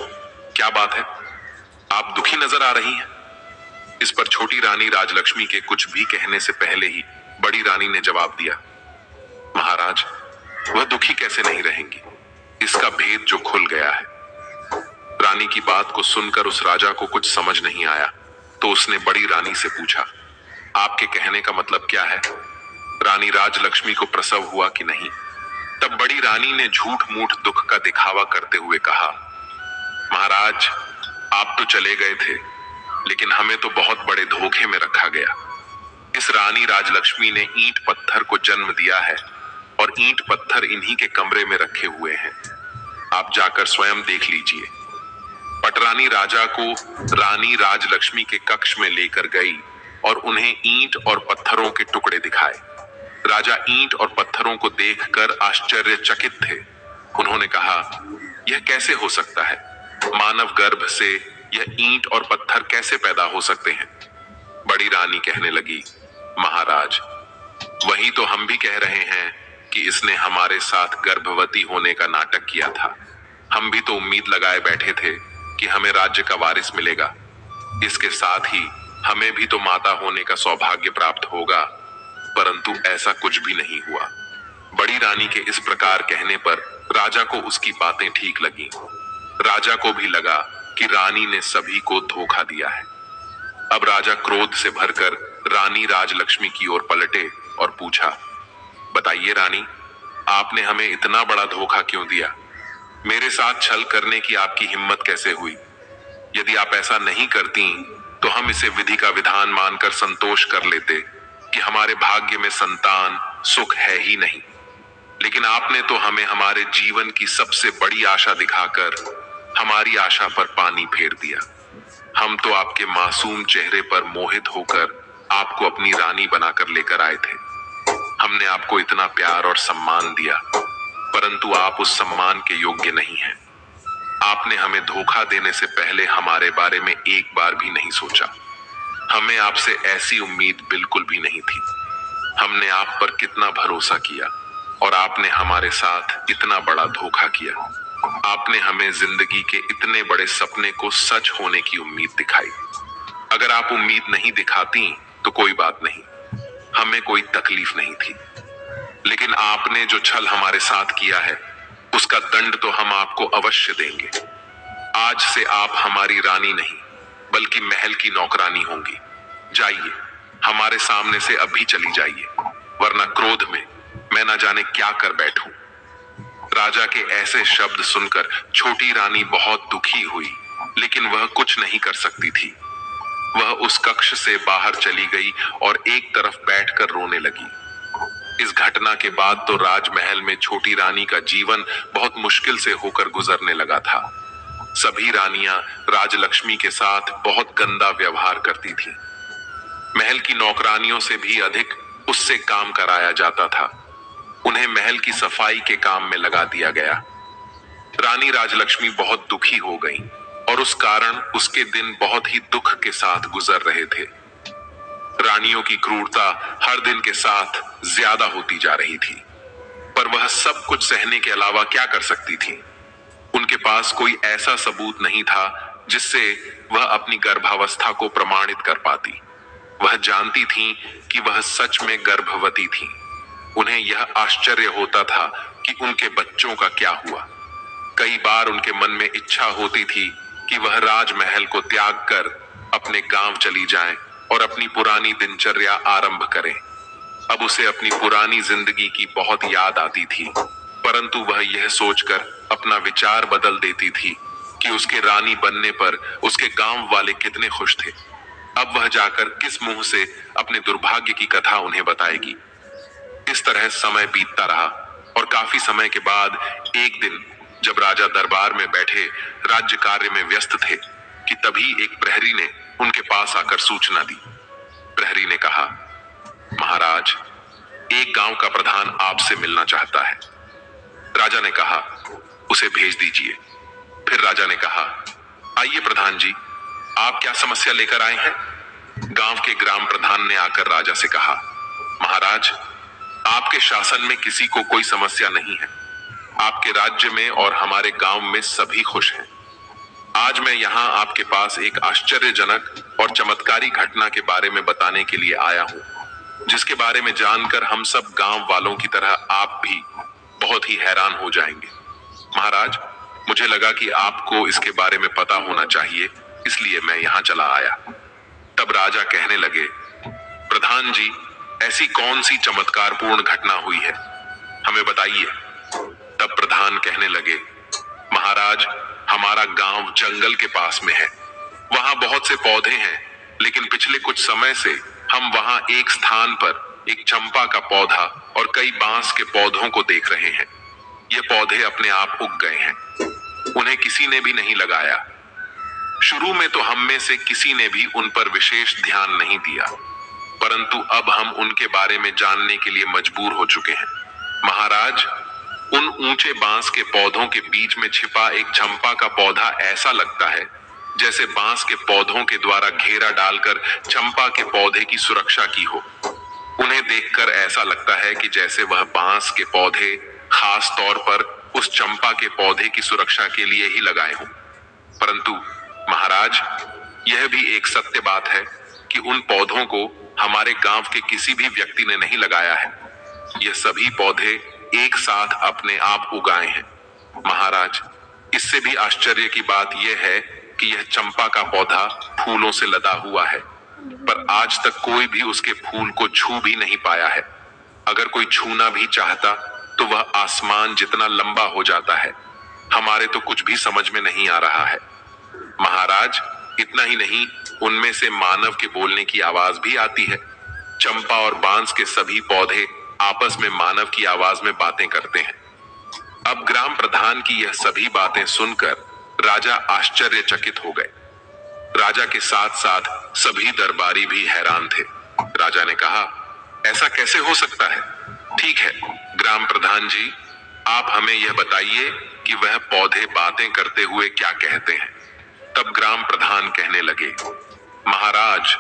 क्या बात है? आप दुखी नजर आ रही हैं। इस पर छोटी रानी राजलक्ष्मी के कुछ भी कहने से पहले ही बड़ी रानी ने जवाब दिया, महाराज, वह दुखी कैसे नहीं रहेंगी? इसका भेद जो खुल गया है। रानी की बात को सुनकर उस राजा को कुछ समझ नहीं आया, तो उसने बड़ी रानी से पूछा, आपके कहने का मतलब क्या है? रानी राजलक्ष्मी को प्रसव हुआ कि नहीं? तब बड़ी रानी ने झूठ मूठ दुख का दिखावा करते हुए कहा, महाराज, आप तो चले गए थे, लेकिन हमें तो बहुत बड़े धोखे में रखा गया। इस रानी राजलक्ष्मी ने ईंट पत्थर को जन्म दिया है और ईंट पत्थर इन्हीं के कमरे में रखे हुए हैं। आप जाकर स्वयं देख लीजिए। पटरानी राजा को रानी राजलक्ष्मी के कक्ष में लेकर गई और उन्हें ईंट और पत्थरों के टुकड़े दिखाए। राजा ईंट और पत्थरों को देखकर आश्चर्यचकित थे। उन्होंने कहा, यह कैसे हो सकता है? मानव गर्भ से यह ईंट और पत्थर कैसे पैदा हो सकते हैं? बड़ी रानी कहने लगी, महाराज, वही तो हम भी कह रहे हैं कि इसने हमारे साथ गर्भवती होने का नाटक किया था। हम भी तो उम्मीद लगाए बैठे थे कि हमें राज्य का वारिस मिलेगा। इसके साथ ही हमें भी तो माता होने का सौभाग्य प्राप्त होगा, परंतु ऐसा कुछ भी नहीं हुआ। बड़ी रानी के इस प्रकार कहने पर राजा को उसकी बातें ठीक लगी। राजा को भी लगा कि रानी ने सभी को धोखा दिया है। अब राजा क्रोध से भरकर रानी राजलक्ष्मी की ओर पलटे और पूछा, बताइए रानी, आपने हमें इतना बड़ा धोखा क्यों दिया? मेरे साथ छल करने की आपकी हिम्मत कैसे हुई? यदि आप ऐसा नहीं करती तो हम इसे विधि का विधान मानकर संतोष कर लेते कि हमारे भाग्य में संतान सुख है ही नहीं। लेकिन आपने तो हमें हमारे जीवन की सबसे बड़ी आशा दिखाकर हमारी आशा पर पानी फेर दिया। हम तो आपके मासूम चेहरे पर मोहित होकर आपको अपनी रानी बनाकर लेकर आए थे। हमने आपको इतना प्यार और सम्मान दिया, परंतु आप उस सम्मान के योग्य नहीं हैं। आपने हमें धोखा देने से पहले हमारे बारे में एक बार भी नहीं सोचा। हमें आपसे ऐसी उम्मीद बिल्कुल भी नहीं थी। हमने आप पर कितना भरोसा किया और आपने हमारे साथ इतना बड़ा धोखा किया। आपने हमें जिंदगी के इतने बड़े सपने को सच होने की उम्मीद दिखाई। अगर आप उम्मीद नहीं दिखाती तो कोई बात नहीं, हमें कोई तकलीफ नहीं थी। लेकिन आपने जो छल हमारे साथ किया है, उसका दंड तो हम आपको अवश्य देंगे। आज से आप हमारी रानी नहीं बल्कि महल की नौकरानी होंगी। जाइए, हमारे सामने से अभी चली जाइए, वरना क्रोध में मैं न जाने क्या कर बैठूं। राजा के ऐसे शब्द सुनकर छोटी रानी बहुत दुखी हुई, लेकिन वह कुछ नहीं कर सकती थी। वह उस कक्ष से बाहर चली गई और एक तरफ बैठकर रोने लगी। इस घटना के बाद तो राजमहल में छोटी रानी का जीवन बहुत मुश्किल से होकर गुजरने लगा था। सभी रानियां राजलक्ष्मी के साथ बहुत गंदा व्यवहार करती थीं। महल की नौकरानियों से भी अधिक उससे काम कराया जाता था। उन्हें महल की सफाई के काम में लगा दिया गया। रानी राजलक्ष्मी बहुत दुखी हो गई और उस कारण उसके दिन बहुत ही दुख के साथ गुजर रहे थे। रानियों की क्रूरता हर दिन के साथ ज्यादा होती जा रही थी, पर वह सब कुछ सहने के अलावा क्या कर सकती थी। उनके पास कोई ऐसा सबूत नहीं था जिससे वह अपनी गर्भावस्था को प्रमाणित कर पाती। वह जानती थीं कि वह सच में गर्भवती थीं। उन्हें यह आश्चर्य होता था कि उनके बच्चों का क्या हुआ। कई बार उनके मन में इच्छा होती थी कि वह राजमहल को त्याग कर अपने गांव चली जाएं और अपनी पुरानी दिनचर्या आरंभ करें। अब उसे अपनी पुरानी जिंदगी की बहुत याद आती थी, परंतु वह यह सोचकर अपना विचार बदल देती थी कि उसके रानी बनने पर उसके गांव वाले कितने खुश थे। अब वह जाकर किस मुंह से अपने दुर्भाग्य की कथा उन्हें बताएगी। इस तरह समय बीतता रहा और काफी समय के बाद एक दिन जब राजा दरबार में बैठे राज्य कार्य में व्यस्त थे कि तभी एक प्रहरी ने उनके पास आकर सूचना दी। प्रहरी ने कहा, महाराज, एक गांव का प्रधान आपसे मिलना चाहता है। राजा ने कहा, उसे भेज दीजिए। फिर राजा ने कहा, आइए प्रधान जी, आप क्या समस्या लेकर आए हैं? गांव के ग्राम प्रधान ने आकर राजा से कहा, महाराज, आपके शासन में किसी को कोई समस्या नहीं है। आपके राज्य में और हमारे गांव में सभी खुश हैं। आज मैं यहाँ आपके पास एक आश्चर्यजनक और चमत्कारी घटना के बारे में बताने के लिए आया हूँ, जिसके बारे में जानकर हम सब गांव वालों की तरह आप भी बहुत ही हैरान हो जाएंगे। महाराज, मुझे लगा कि आपको इसके बारे में पता होना चाहिए, इसलिए मैं यहाँ चला आया। तब राजा कहने लगे, प्रधान जी, ऐसी कौन सी चमत्कारपूर्ण घटना हुई है, हमें बताइए। तब प्रधान कहने लगे, महाराज, हमारा गांव जंगल के पास में है। वहां बहुत से पौधे हैं, लेकिन पिछले कुछ समय से हम वहां एक स्थान पर एक चंपा का पौधा और कई बांस के पौधों को देख रहे हैं। ये पौधे अपने आप उग गए हैं, उन्हें किसी ने भी नहीं लगाया। शुरू में तो हम में से किसी ने भी उन पर विशेष ध्यान नहीं दिया, परंतु अब हम उनके बारे में जानने के लिए मजबूर हो चुके हैं। महाराज, उन ऊंचे बांस के पौधों के बीच में छिपा एक चंपा का पौधा ऐसा लगता है जैसे बांस के पौधों के द्वारा घेरा डालकर चंपा के पौधे की सुरक्षा की हो। उन्हें देखकर ऐसा लगता है कि जैसे वह बांस के पौधे खास तौर पर उस चंपा के पौधे की सुरक्षा के लिए ही लगाए हों। परंतु महाराज, यह भी एक सत्य बात है कि उन पौधों को हमारे गांव के किसी भी व्यक्ति ने नहीं लगाया है। ये सभी पौधे एक साथ अपने आप उगाए हैं। महाराज, इससे भी आश्चर्य की बात यह है कि यह चंपा का पौधा फूलों से लदा हुआ है, पर आज तक कोई भी उसके फूल को छू भी नहीं पाया है। अगर कोई छूना भी चाहता तो वह आसमान जितना लंबा हो जाता है। हमारे तो कुछ भी समझ में नहीं आ रहा है। महाराज, इतना ही नहीं, उनमें से मानव के बोलने की आवाज भी आती है। चंपा और बांस के सभी पौधे आपस में मानव की आवाज में बातें करते हैं। अब ग्राम प्रधान की यह सभी बातें सुनकर राजा आश्चर्यचकित हो गए। राजा के साथ साथ सभी दरबारी भी हैरान थे। राजा ने कहा, ऐसा कैसे हो सकता है? ठीक है ग्राम प्रधान जी, आप हमें यह बताइए कि वह पौधे बातें करते हुए क्या कहते हैं। तब ग्राम प्रधान कहने लगे, महाराज,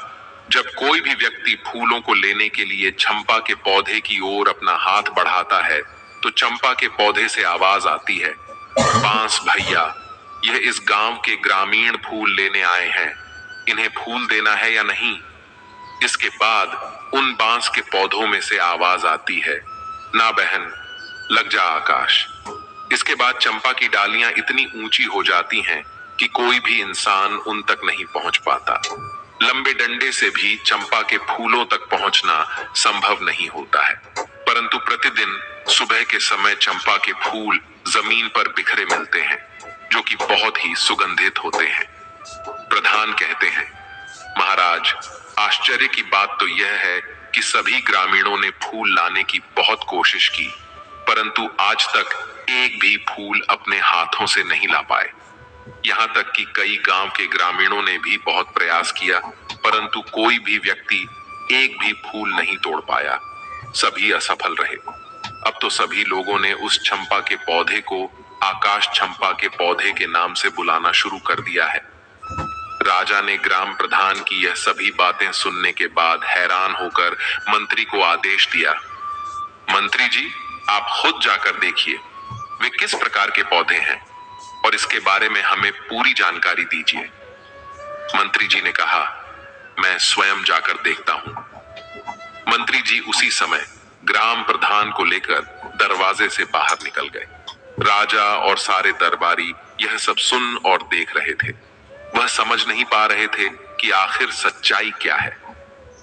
जब कोई भी व्यक्ति फूलों को लेने के लिए चंपा के पौधे की ओर अपना हाथ बढ़ाता है तो चंपा के पौधे से आवाज आती है, बांस भैया, यह इस गांव के ग्रामीण फूल लेने आए हैं, इन्हें फूल देना है या नहीं। इसके बाद उन बांस के पौधों में से आवाज आती है, ना बहन, लग जा आकाश। इसके बाद चंपा की डालियां इतनी ऊंची हो जाती हैं कि कोई भी इंसान उन तक नहीं पहुंच पाता। लंबे डंडे से भी चंपा के फूलों तक पहुंचना संभव नहीं होता है, परंतु प्रतिदिन सुबह के समय चंपा के फूल जमीन पर बिखरे मिलते हैं, जो कि बहुत ही सुगंधित होते हैं। प्रधान कहते हैं, महाराज, आश्चर्य की बात तो यह है कि सभी ग्रामीणों ने फूल लाने की बहुत कोशिश की, परंतु आज तक एक भी फूल अपने हाथों से नहीं ला पाए। यहाँ तक कि कई गांव के ग्रामीणों ने भी बहुत प्रयास किया, परंतु कोई भी व्यक्ति एक भी फूल नहीं तोड़ पाया। सभी असफल रहे। अब तो सभी लोगों ने उस चंपा के पौधे को आकाश चंपा के पौधे के नाम से बुलाना शुरू कर दिया है। राजा ने ग्राम प्रधान की यह सभी बातें सुनने के बाद हैरान होकर मंत्री को आदेश दिया, मंत्री जी, आप खुद जाकर देखिए वे किस प्रकार के पौधे हैं और इसके बारे में हमें पूरी जानकारी दीजिए। मंत्री जी ने कहा, मैं स्वयं जाकर देखता हूं। मंत्री जी उसी समय ग्राम प्रधान को लेकर दरवाजे से बाहर निकल गए। राजा और सारे दरबारी यह सब सुन और देख रहे थे। वह समझ नहीं पा रहे थे कि आखिर सच्चाई क्या है।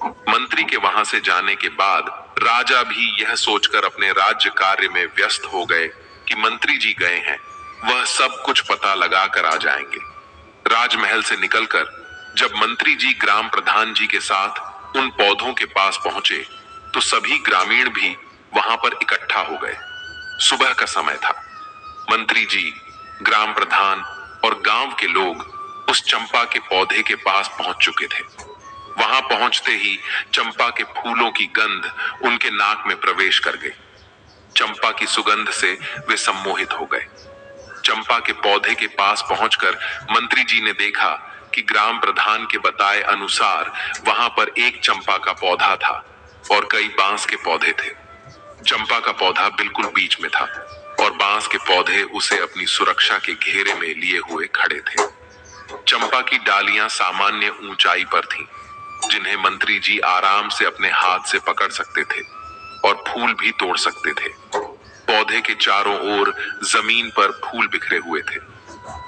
मंत्री के वहां से जाने के बाद राजा भी यह सोचकर अपने राज्य कार्य में व्यस्त हो गए कि मंत्री जी गए हैं, वह सब कुछ पता लगा कर आ जाएंगे। राजमहल से निकलकर जब मंत्री जी ग्राम प्रधान जी के साथ उन पौधों के पास पहुंचे तो सभी ग्रामीण भी वहां पर इकट्ठा हो गए। सुबह का समय था। मंत्री जी, ग्राम प्रधान और गांव के लोग उस चंपा के पौधे के पास पहुंच चुके थे। वहां पहुंचते ही चंपा के फूलों की गंध उनके नाक में प्रवेश कर गई। चंपा की सुगंध से वे सम्मोहित हो गए। चंपा के पौधे के पास पहुंचकर मंत्री जी ने देखा कि ग्राम प्रधान के बताए अनुसार वहां पर एक चंपा का पौधा था और कई बांस के पौधे थे। चंपा का पौधा बिल्कुल बीच में था और बांस के पौधे उसे अपनी सुरक्षा के घेरे में लिए हुए खड़े थे। चंपा की डालियां सामान्य ऊंचाई पर थीं, जिन्हें मंत्री जी आराम से अपने हाथ से पकड़ सकते थे और फूल भी तोड़ सकते थे। पौधे के चारों ओर जमीन पर फूल बिखरे हुए थे।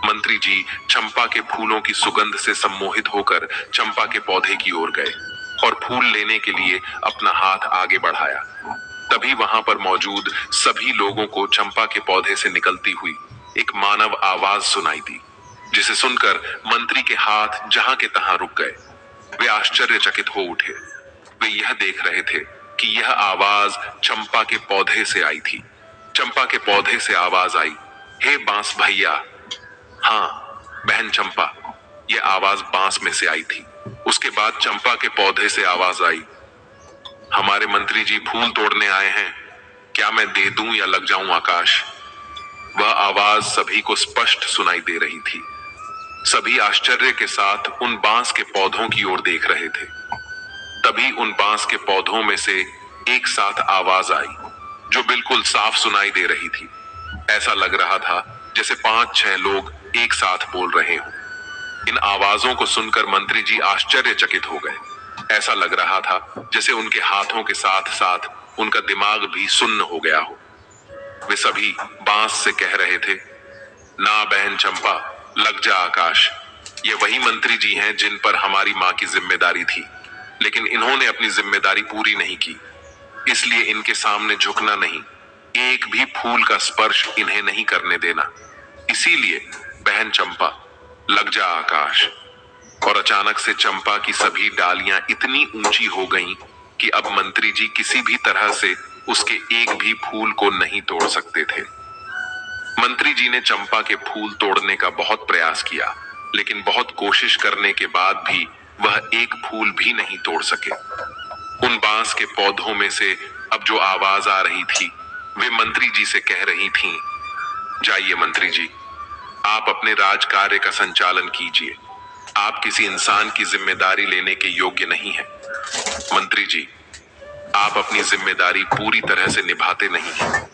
मंत्री जी चंपा के फूलों की सुगंध से सम्मोहित होकर चंपा के पौधे की ओर गए और फूल लेने के लिए अपना हाथ आगे बढ़ाया। तभी वहां पर मौजूद सभी लोगों को चंपा के पौधे से निकलती हुई एक मानव आवाज सुनाई दी, जिसे सुनकर मंत्री के हाथ जहां के तहां रुक गए। वे आश्चर्यचकित हो उठे। वे यह देख रहे थे कि यह आवाज चंपा के पौधे से आई थी। चंपा के पौधे से आवाज आई, हे बांस भैया। हाँ बहन चंपा, यह आवाज बांस में से आई थी। उसके बाद चंपा के पौधे से आवाज आई, हमारे मंत्री जी फूल तोड़ने आए हैं, क्या मैं दे दूं या लग जाऊं आकाश। वह आवाज सभी को स्पष्ट सुनाई दे रही थी। सभी आश्चर्य के साथ उन बांस के पौधों की ओर देख रहे थे। तभी उन बांस के पौधों में से एक साथ आवाज आई, जो बिल्कुल साफ सुनाई दे रही थी। ऐसा लग रहा था जैसे 5-6 लोग एक साथ बोल रहे हों। इन आवाजों को सुनकर मंत्री जी आश्चर्यचकित हो गए। ऐसा लग रहा था जैसे उनके हाथों के साथ साथ उनका दिमाग भी सुन्न हो गया हो। वे सभी बांस से कह रहे थे, ना बहन चंपा, लग जा आकाश। ये वही मंत्री जी हैं जिन पर हमारी माँ की जिम्मेदारी थी, लेकिन इन्होंने अपनी जिम्मेदारी पूरी नहीं की, इसलिए इनके सामने झुकना नहीं, एक भी फूल का स्पर्श इन्हें नहीं करने देना। इसीलिए बहन चंपा, लग जा आकाश। और अचानक से चंपा की सभी डालियां इतनी ऊंची हो गईं कि अब मंत्री जी किसी भी तरह से उसके एक भी फूल को नहीं तोड़ सकते थे। मंत्री जी ने चंपा के फूल तोड़ने का बहुत प्रयास किया, लेकिन बहुत कोशिश करने के बाद भी वह एक फूल भी नहीं तोड़ सके। उन बांस के पौधों में से अब जो आवाज आ रही थी, वे मंत्री जी से कह रही थीं, जाइए मंत्री जी, आप अपने राज कार्य का संचालन कीजिए। आप किसी इंसान की जिम्मेदारी लेने के योग्य नहीं हैं। मंत्री जी, आप अपनी जिम्मेदारी पूरी तरह से निभाते नहीं हैं।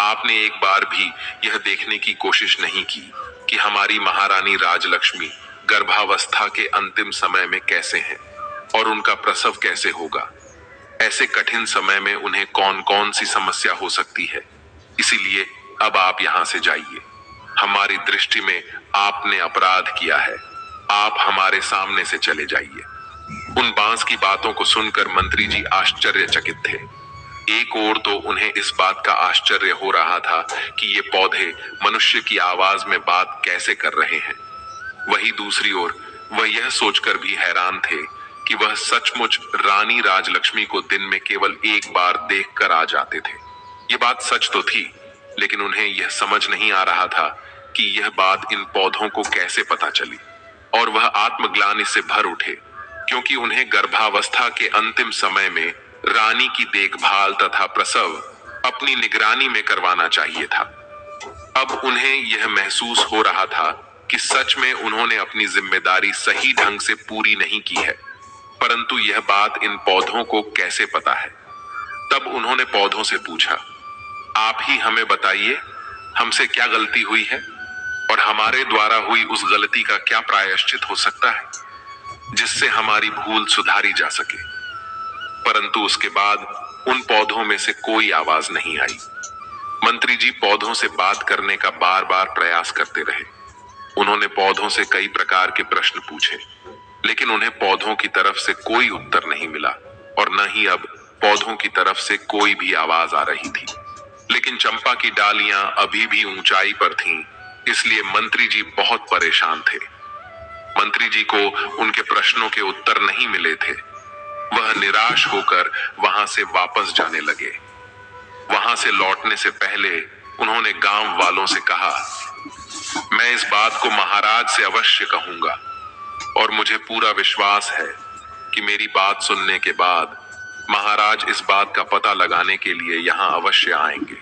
आपने एक बार भी यह देखने की कोशिश नहीं की कि हमारी महारानी राजलक्ष्मी गर्भावस्था के अंतिम समय में कैसे हैं और उनका प्रसव कैसे होगा। ऐसे कठिन समय में उन्हें कौन कौन सी समस्या हो सकती है। इसीलिए अब आप यहां से जाइए। हमारी दृष्टि में आपने अपराध किया है, आप हमारे सामने से चले जाइए। उन बांस की बातों को सुनकर मंत्री जी आश्चर्यचकित थे। एक ओर तो उन्हें इस बात का आश्चर्य हो रहा था कि ये पौधे मनुष्य की आवाज में बात कैसे कर रहे हैं, वहीं दूसरी ओर वह यह सोचकर भी हैरान थे कि वह सचमुच रानी राजलक्ष्मी को दिन में केवल एक बार देखकर आ जाते थे। ये बात सच तो थी, लेकिन उन्हें यह समझ नहीं आ रहा था कि यह बात इन पौधों को कैसे पता चली। और वह आत्मग्लानि से भर उठे, क्योंकि उन्हें गर्भावस्था के अंतिम समय में रानी की देखभाल तथा प्रसव अपनी निगरानी में करवाना चाहिए था। अब उन्हें यह महसूस हो रहा था कि सच में उन्होंने अपनी जिम्मेदारी सही ढंग से पूरी नहीं की है, परंतु यह बात इन पौधों को कैसे पता है। तब उन्होंने पौधों से पूछा, आप ही हमें बताइए, हमसे क्या गलती हुई है और हमारे द्वारा हुई उस गलती का क्या प्रायश्चित हो सकता है, जिससे हमारी भूल सुधारी जा सके। परंतु उसके बाद उन पौधों में से कोई आवाज नहीं आई। मंत्री जी पौधों से बात करने का बार बार प्रयास करते रहे। उन्होंने पौधों से कई प्रकार के प्रश्न पूछे, लेकिन उन्हें पौधों की तरफ से कोई उत्तर नहीं मिला और न ही अब पौधों की तरफ से कोई भी आवाज आ रही थी। लेकिन चंपा की डालियां अभी भी ऊंचाई पर थीं, इसलिए मंत्री जी बहुत परेशान थे। मंत्री जी को उनके प्रश्नों के उत्तर नहीं मिले थे। वह निराश होकर वहां से वापस जाने लगे। वहां से लौटने से पहले उन्होंने गांव वालों से कहा, मैं इस बात को महाराज से अवश्य कहूंगा और मुझे पूरा विश्वास है कि मेरी बात सुनने के बाद महाराज इस बात का पता लगाने के लिए यहां अवश्य आएंगे।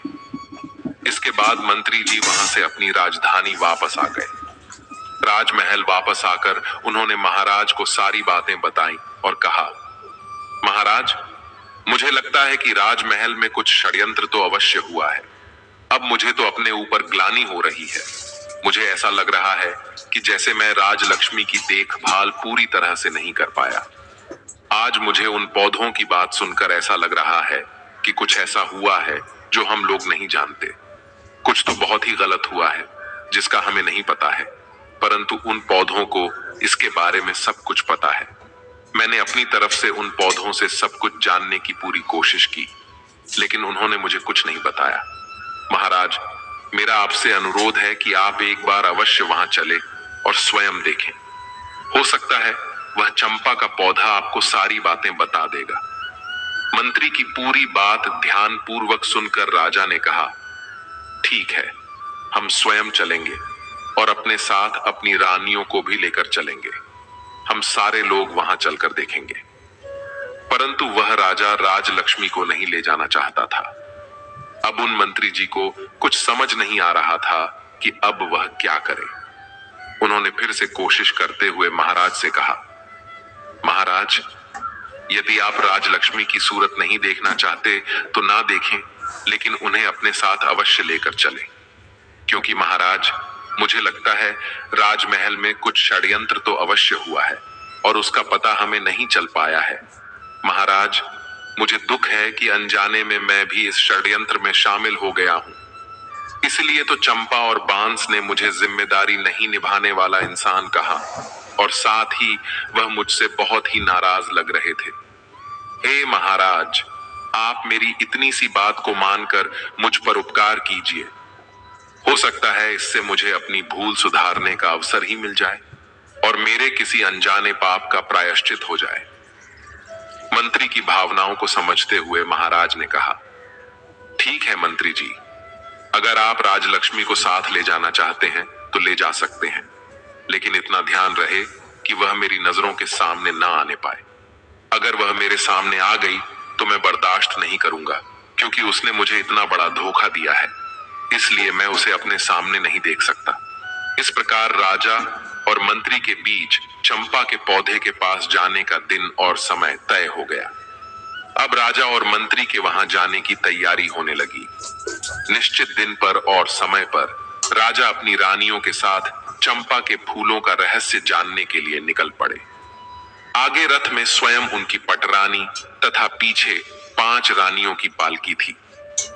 इसके बाद मंत्री जी वहां से अपनी राजधानी वापस आ गए। राजमहल वापस आकर उन्होंने महाराज को सारी बातें बताई और कहा, महाराज, मुझे लगता है कि राजमहल में कुछ षड्यंत्र तो अवश्य हुआ है। अब मुझे तो अपने ऊपर ग्लानि हो रही है। मुझे ऐसा लग रहा है कि जैसे मैं राजलक्ष्मी की देखभाल पूरी तरह से नहीं कर पाया। आज मुझे उन पौधों की बात सुनकर ऐसा लग रहा है कि कुछ ऐसा हुआ है जो हम लोग नहीं जानते। कुछ तो बहुत ही गलत हुआ है जिसका हमें नहीं पता है, परंतु उन पौधों को इसके बारे में सब कुछ पता है। मैंने अपनी तरफ से उन पौधों से सब कुछ जानने की पूरी कोशिश की, लेकिन उन्होंने मुझे कुछ नहीं बताया। महाराज, मेरा आपसे अनुरोध है कि आप एक बार अवश्य वहां चले और स्वयं देखें। हो सकता है वह चंपा का पौधा आपको सारी बातें बता देगा। मंत्री की पूरी बात ध्यान पूर्वक सुनकर राजा ने कहा, ठीक है, हम स्वयं चलेंगे और अपने साथ अपनी रानियों को भी लेकर चलेंगे। हम सारे लोग वहां चलकर देखेंगे। परंतु वह राजा राजलक्ष्मी को नहीं ले जाना चाहता था। अब उन मंत्री जी को कुछ समझ नहीं आ रहा था कि अब वह क्या करे। उन्होंने फिर से कोशिश करते हुए महाराज से कहा, महाराज, यदि आप राजलक्ष्मी की सूरत नहीं देखना चाहते तो ना देखें, लेकिन उन्हें अपने साथ अवश्य लेकर चलें। क्योंकि महाराज, मुझे लगता है राजमहल में कुछ षड्यंत्र तो अवश्य हुआ है और उसका पता हमें नहीं चल पाया है। महाराज, मुझे दुख है कि अनजाने में मैं भी इस षड्यंत्र में शामिल हो गया हूं। इसलिए तो चंपा और बांस ने मुझे जिम्मेदारी नहीं निभाने वाला इंसान कहा और साथ ही वह मुझसे बहुत ही नाराज लग रहे थे। हे महाराज, आप मेरी इतनी सी बात को मानकर मुझ पर उपकार कीजिए। हो सकता है इससे मुझे अपनी भूल सुधारने का अवसर ही मिल जाए और मेरे किसी अनजाने पाप का प्रायश्चित हो जाए। मंत्री की भावनाओं को समझते हुए महाराज ने कहा, ठीक है मंत्री जी, अगर आप राजलक्ष्मी को साथ ले जाना चाहते हैं तो ले जा सकते हैं, लेकिन इतना ध्यान रहे कि वह मेरी नजरों के सामने ना आने पाए। अगर वह मेरे सामने आ गई तो मैं बर्दाश्त नहीं करूंगा, क्योंकि उसने मुझे इतना बड़ा धोखा दिया है, इसलिए मैं उसे अपने सामने नहीं देख सकता। इस प्रकार राजा और मंत्री के बीच चंपा के पौधे के पास जाने का दिन और समय तय हो गया। अब राजा और मंत्री के वहां जाने की तैयारी होने लगी। निश्चित दिन पर और समय पर राजा अपनी रानियों के साथ चंपा के फूलों का रहस्य जानने के लिए निकल पड़े। आगे रथ में स्वयं उनकी पटरानी तथा पीछे 5 रानियों की पालकी थी।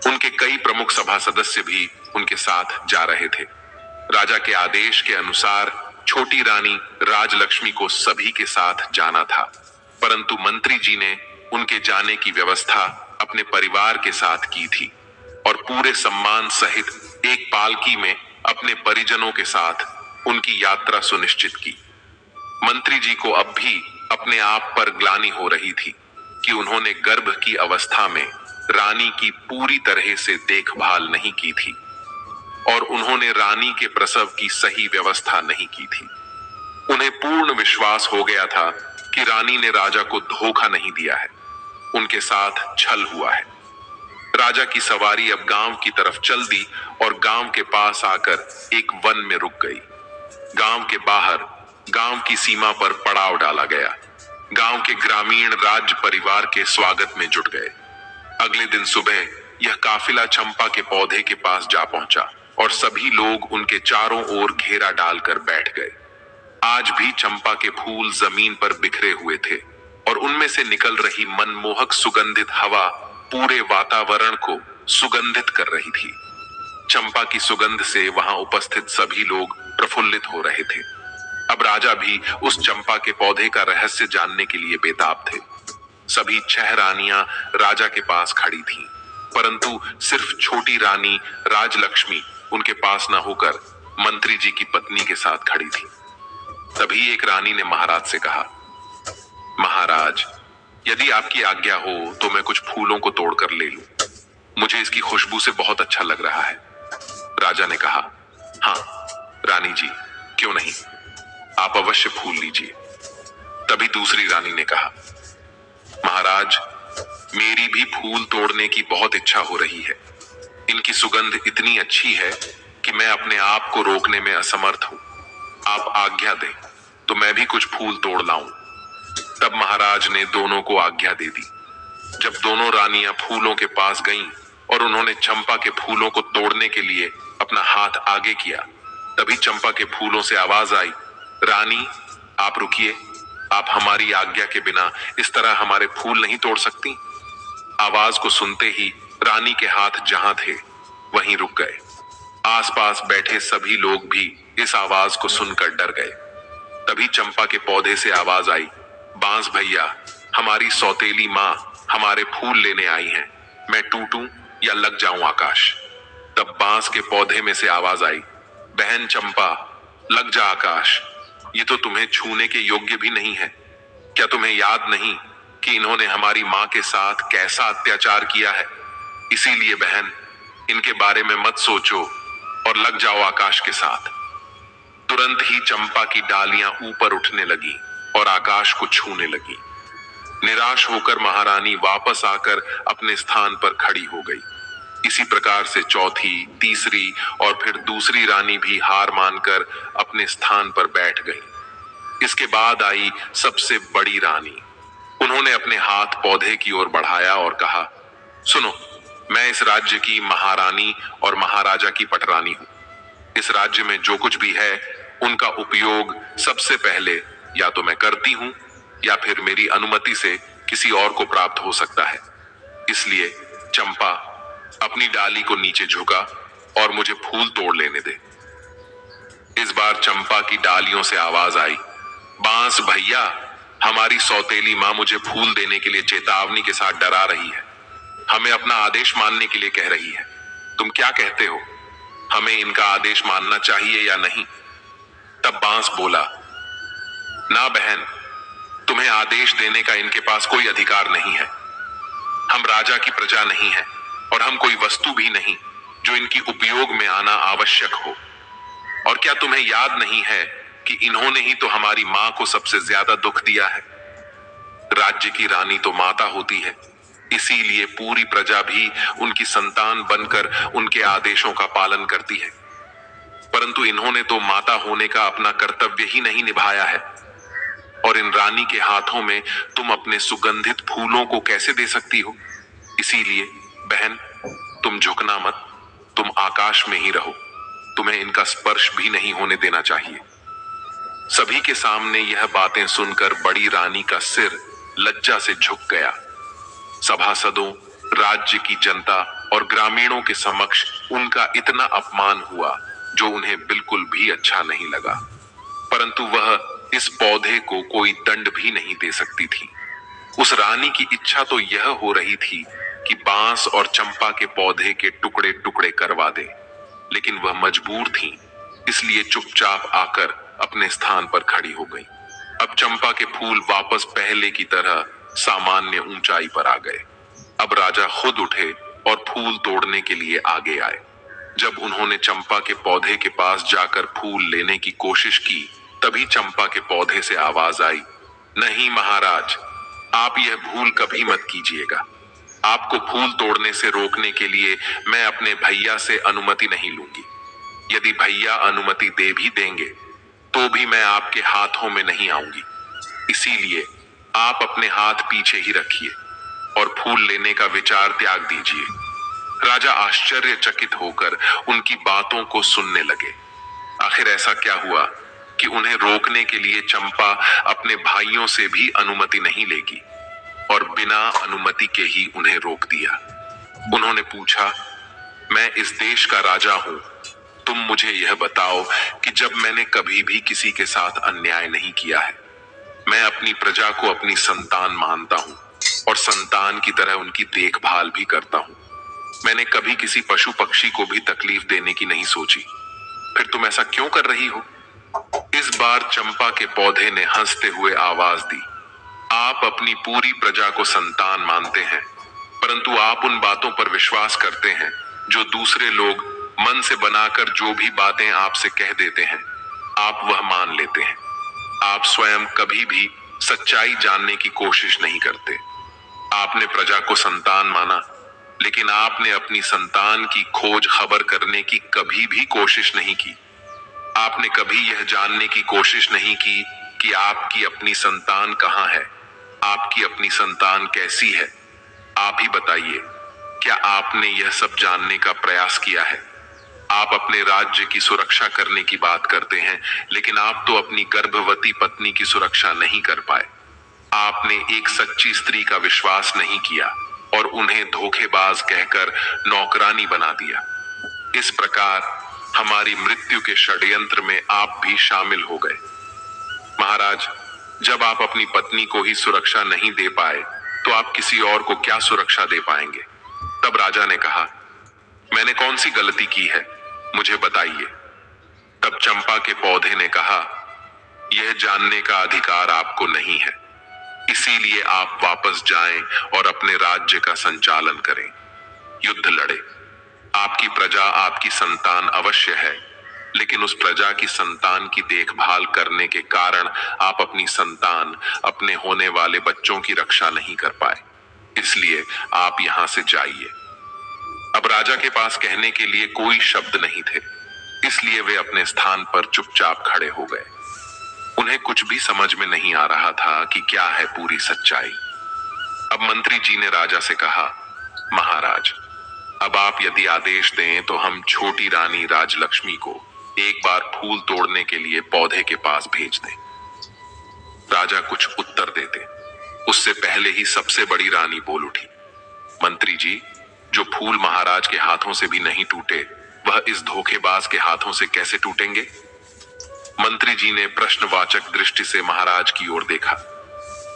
उनके कई प्रमुख सभा सदस्य भी उनके साथ जा रहे थे। राजा के आदेश के अनुसार छोटी रानी राजलक्ष्मी को सभी के साथ जाना था, परंतु मंत्री जी ने उनके जाने की व्यवस्था अपने परिवार के साथ की थी और पूरे सम्मान सहित एक पालकी में अपने परिजनों के साथ उनकी यात्रा सुनिश्चित की। मंत्री जी को अब भी अपने आप पर ग्लानि हो रही थी कि उन्होंने गर्भ की अवस्था में रानी की पूरी तरह से देखभाल नहीं की थी और उन्होंने रानी के प्रसव की सही व्यवस्था नहीं की थी। उन्हें पूर्ण विश्वास हो गया था कि रानी ने राजा को धोखा नहीं दिया है, उनके साथ छल हुआ है। राजा की सवारी अब गांव की तरफ चल दी और गांव के पास आकर एक वन में रुक गई। गांव के बाहर गांव की सीमा पर पड़ाव डाला गया। गांव के ग्रामीण राज्य परिवार के स्वागत में जुट गए। अगले दिन सुबह यह काफिला चंपा के पौधे के पास जा पहुंचा और सभी लोग उनके चारों ओर घेरा डालकर बैठ गए। आज भी चंपा के फूल जमीन पर बिखरे हुए थे और उनमें से निकल रही मनमोहक सुगंधित हवा पूरे वातावरण को सुगंधित कर रही थी। चंपा की सुगंध से वहां उपस्थित सभी लोग प्रफुल्लित हो रहे थे। अब राजा भी उस चंपा के पौधे का रहस्य जानने के लिए बेताब थे। सभी 6 रानियां राजा के पास खड़ी थीं, परंतु सिर्फ छोटी रानी राजलक्ष्मी उनके पास न होकर मंत्री जी की पत्नी के साथ खड़ी थी। तभी एक रानी ने महाराज से कहा, महाराज, यदि आपकी आज्ञा हो तो मैं कुछ फूलों को तोड़कर ले लूं। मुझे इसकी खुशबू से बहुत अच्छा लग रहा है। राजा ने कहा, हाँ रानी जी, क्यों नहीं, आप अवश्य फूल लीजिए। तभी दूसरी रानी ने कहा, महाराज, मेरी भी फूल तोड़ने की बहुत इच्छा हो रही है। इनकी सुगंध इतनी अच्छी है कि मैं अपने आप को रोकने में असमर्थ हूं। आप आज्ञा दें तो मैं भी कुछ फूल तोड़ लाऊं। तब महाराज ने दोनों को आज्ञा दे दी। जब दोनों रानियां फूलों के पास गईं और उन्होंने चंपा के फूलों को तोड़ने के लिए अपना हाथ आगे किया, तभी चंपा के फूलों से आवाज आई, रानी आप रुकिए, आप हमारी आज्ञा के बिना इस तरह हमारे फूल नहीं तोड़ सकती। आवाज को सुनते ही रानी के हाथ जहां थे वहीं रुक गए। आसपास बैठे सभी लोग भी इस आवाज को सुनकर डर गए। तभी चंपा के पौधे से आवाज आई, बांस भैया, हमारी सौतेली माँ हमारे फूल लेने आई हैं। मैं टूटूं या लग जाऊं आकाश। तब बांस के पौधे में से आवाज आई, बहन चंपा, लग जा आकाश, ये तो तुम्हें छूने के योग्य भी नहीं है। क्या तुम्हें याद नहीं कि इन्होंने हमारी माँ के साथ कैसा अत्याचार किया है? इसीलिए बहन, इनके बारे में मत सोचो और लग जाओ आकाश के साथ। तुरंत ही चंपा की डालियां ऊपर उठने लगी और आकाश को छूने लगी। निराश होकर महारानी वापस आकर अपने स्थान पर खड़ी हो गई। इसी प्रकार से चौथी, तीसरी और फिर दूसरी रानी भी हार मानकर अपने स्थान पर बैठ गई। इसके बाद आई सबसे बड़ी रानी। उन्होंने अपने हाथ पौधे की ओर बढ़ाया और कहा, सुनो, मैं इस राज्य की महारानी और महाराजा की पटरानी हूं। इस राज्य में जो कुछ भी है उनका उपयोग सबसे पहले या तो मैं करती हूं या फिर मेरी अनुमति से किसी और को प्राप्त हो सकता है। इसलिए चंपा, अपनी डाली को नीचे झुका और मुझे फूल तोड़ लेने दे। इस बार चंपा की डालियों से आवाज आई, बांस भैया, हमारी सौतेली माँ मुझे फूल देने के लिए चेतावनी के साथ डरा रही है। हमें अपना आदेश मानने के लिए कह रही है। तुम क्या कहते हो, हमें इनका आदेश मानना चाहिए या नहीं? तब बांस बोला, ना बहन, तुम्हें आदेश देने का इनके पास कोई अधिकार नहीं है। हम राजा की प्रजा नहीं है और हम कोई वस्तु भी नहीं जो इनकी उपयोग में आना आवश्यक हो। और क्या तुम्हें याद नहीं है कि इन्होंने ही तो हमारी मां को सबसे ज्यादा दुख दिया है? राज्य की रानी तो माता होती है, इसीलिए पूरी प्रजा भी उनकी संतान बनकर उनके आदेशों का पालन करती है। परंतु इन्होंने तो माता होने का अपना कर्तव्य ही नहीं निभाया है। और इन रानी के हाथों में तुम अपने सुगंधित फूलों को कैसे दे सकती हो? इसीलिए बहन, तुम झुकना मत, तुम आकाश में ही रहो। तुम्हें इनका स्पर्श भी नहीं होने देना चाहिए। सभी के सामने यह बातें सुनकर बड़ी रानी का सिर लज्जा से झुक गया। सभासदों, राज्य की जनता और ग्रामीणों के समक्ष उनका इतना अपमान हुआ जो उन्हें बिल्कुल भी अच्छा नहीं लगा, परंतु वह इस पौधे को कोई दंड भी नहीं दे सकती थी। उस रानी की इच्छा तो यह हो रही थी कि बांस और चंपा के पौधे के टुकड़े टुकड़े करवा दे, लेकिन वह मजबूर थी, इसलिए चुपचाप आकर अपने स्थान पर खड़ी हो गई। अब चंपा के फूल वापस पहले की तरह सामान्य ऊंचाई पर आ गए। अब राजा खुद उठे और फूल तोड़ने के लिए आगे आए। जब उन्होंने चंपा के पौधे के पास जाकर फूल लेने की कोशिश की, तभी चंपा के पौधे से आवाज आई, नहीं महाराज, आप यह भूल कभी मत कीजिएगा। आपको फूल तोड़ने से रोकने के लिए मैं अपने भैया से अनुमति नहीं लूंगी। यदि भैया अनुमति दे भी देंगे तो भी मैं आपके हाथों में नहीं आऊंगी। इसीलिए आप अपने हाथ पीछे ही रखिए और फूल लेने का विचार त्याग दीजिए। राजा आश्चर्यचकित होकर उनकी बातों को सुनने लगे। आखिर ऐसा क्या हुआ कि उन्हें रोकने के लिए चंपा अपने भाइयों से भी अनुमति नहीं लेगी और बिना अनुमति के ही उन्हें रोक दिया। उन्होंने पूछा, मैं इस देश का राजा हूं, तुम मुझे यह बताओ कि जब मैंने कभी भी किसी के साथ अन्याय नहीं किया है। मैं अपनी प्रजा को अपनी संतान मानता हूं और संतान की तरह उनकी देखभाल भी करता हूं। मैंने कभी किसी पशु पक्षी को भी तकलीफ देने की नहीं सोची। फिर तुम ऐसा क्यों कर रही हो? इस बार चंपा के पौधे ने हंसते हुए आवाज दी, आप अपनी पूरी प्रजा को संतान मानते हैं, परंतु आप उन बातों पर विश्वास करते हैं जो दूसरे लोग मन से बनाकर जो भी बातें आपसे कह देते हैं, आप वह मान लेते हैं। आप स्वयं कभी भी सच्चाई जानने की कोशिश नहीं करते। आपने प्रजा को संतान माना, लेकिन आपने अपनी संतान की खोज खबर करने की कभी भी कोशिश नहीं की। आपने कभी यह जानने की कोशिश नहीं की कि आपकी अपनी संतान कहाँ है, आपकी अपनी संतान कैसी है। आप ही बताइए, क्या आपने यह सब जानने का प्रयास किया है? आप अपने राज्य की सुरक्षा करने की बात करते हैं, लेकिन आप तो अपनी गर्भवती पत्नी की सुरक्षा नहीं कर पाए। आपने एक सच्ची स्त्री का विश्वास नहीं किया और उन्हें धोखेबाज कहकर नौकरानी बना दिया। इस प्रकार हमारी मृत्यु के षड्यंत्र में आप भी शामिल हो गए। महाराज, जब आप अपनी पत्नी को ही सुरक्षा नहीं दे पाए तो आप किसी और को क्या सुरक्षा दे पाएंगे? तब राजा ने कहा, मैंने कौन सी गलती की है, मुझे बताइए। तब चंपा के पौधे ने कहा, यह जानने का अधिकार आपको नहीं है, इसीलिए आप वापस जाएं और अपने राज्य का संचालन करें, युद्ध लड़े। आपकी प्रजा आपकी संतान अवश्य है, लेकिन उस प्रजा की संतान की देखभाल करने के कारण आप अपनी संतान, अपने होने वाले बच्चों की रक्षा नहीं कर पाए। इसलिए आप यहां से जाइए। अब राजा के पास कहने के लिए कोई शब्द नहीं थे, इसलिए वे अपने स्थान पर चुपचाप खड़े हो गए। उन्हें कुछ भी समझ में नहीं आ रहा था कि क्या है पूरी सच्चाई। अब मंत्री जी ने राजा से कहा, महाराज, अब आप यदि आदेश दें तो हम छोटी रानी राजलक्ष्मी को एक बार फूल तोड़ने के लिए पौधे के पास भेज दें। राजा कुछ उत्तर देते, उससे पहले ही सबसे बड़ी रानी बोल उठी, मंत्री जी, जो फूल महाराज के हाथों से भी नहीं टूटे, वह इस धोखेबाज के हाथों से कैसे टूटेंगे? मंत्री जी ने प्रश्नवाचक दृष्टि से महाराज की ओर देखा।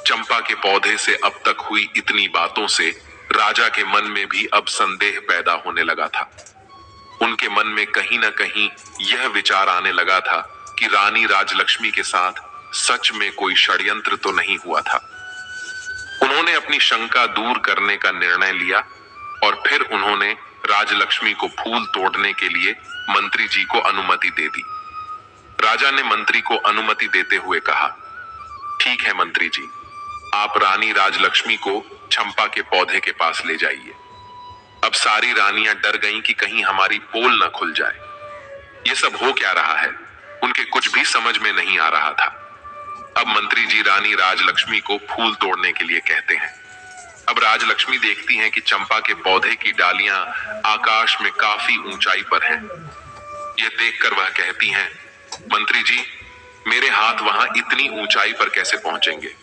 चंपा के पौधे से अब तक हुई इतनी बातों से राजा के मन में भी अब संदेह पैदा होने लगा था। उनके मन में कहीं ना कहीं यह विचार आने लगा था कि रानी राजलक्ष्मी के साथ सच में कोई षड्यंत्र तो नहीं हुआ था। उन्होंने अपनी शंका दूर करने का निर्णय लिया और फिर उन्होंने राजलक्ष्मी को फूल तोड़ने के लिए मंत्री जी को अनुमति दे दी। राजा ने मंत्री को अनुमति देते हुए कहा, ठीक है मंत्री जी, आप रानी राजलक्ष्मी को चंपा के पौधे के पास ले जाइए। अब सारी रानियां डर गईं कि कहीं हमारी पोल न खुल जाए। ये सब हो क्या रहा है, उनके कुछ भी समझ में नहीं आ रहा था। अब मंत्री जी रानी राजलक्ष्मी को फूल तोड़ने के लिए कहते हैं। अब राजलक्ष्मी देखती हैं कि चंपा के पौधे की डालियां आकाश में काफी ऊंचाई पर हैं। यह देखकर वह कहती हैं, मंत्री जी, मेरे हाथ वहां इतनी ऊंचाई पर कैसे पहुंचेंगे?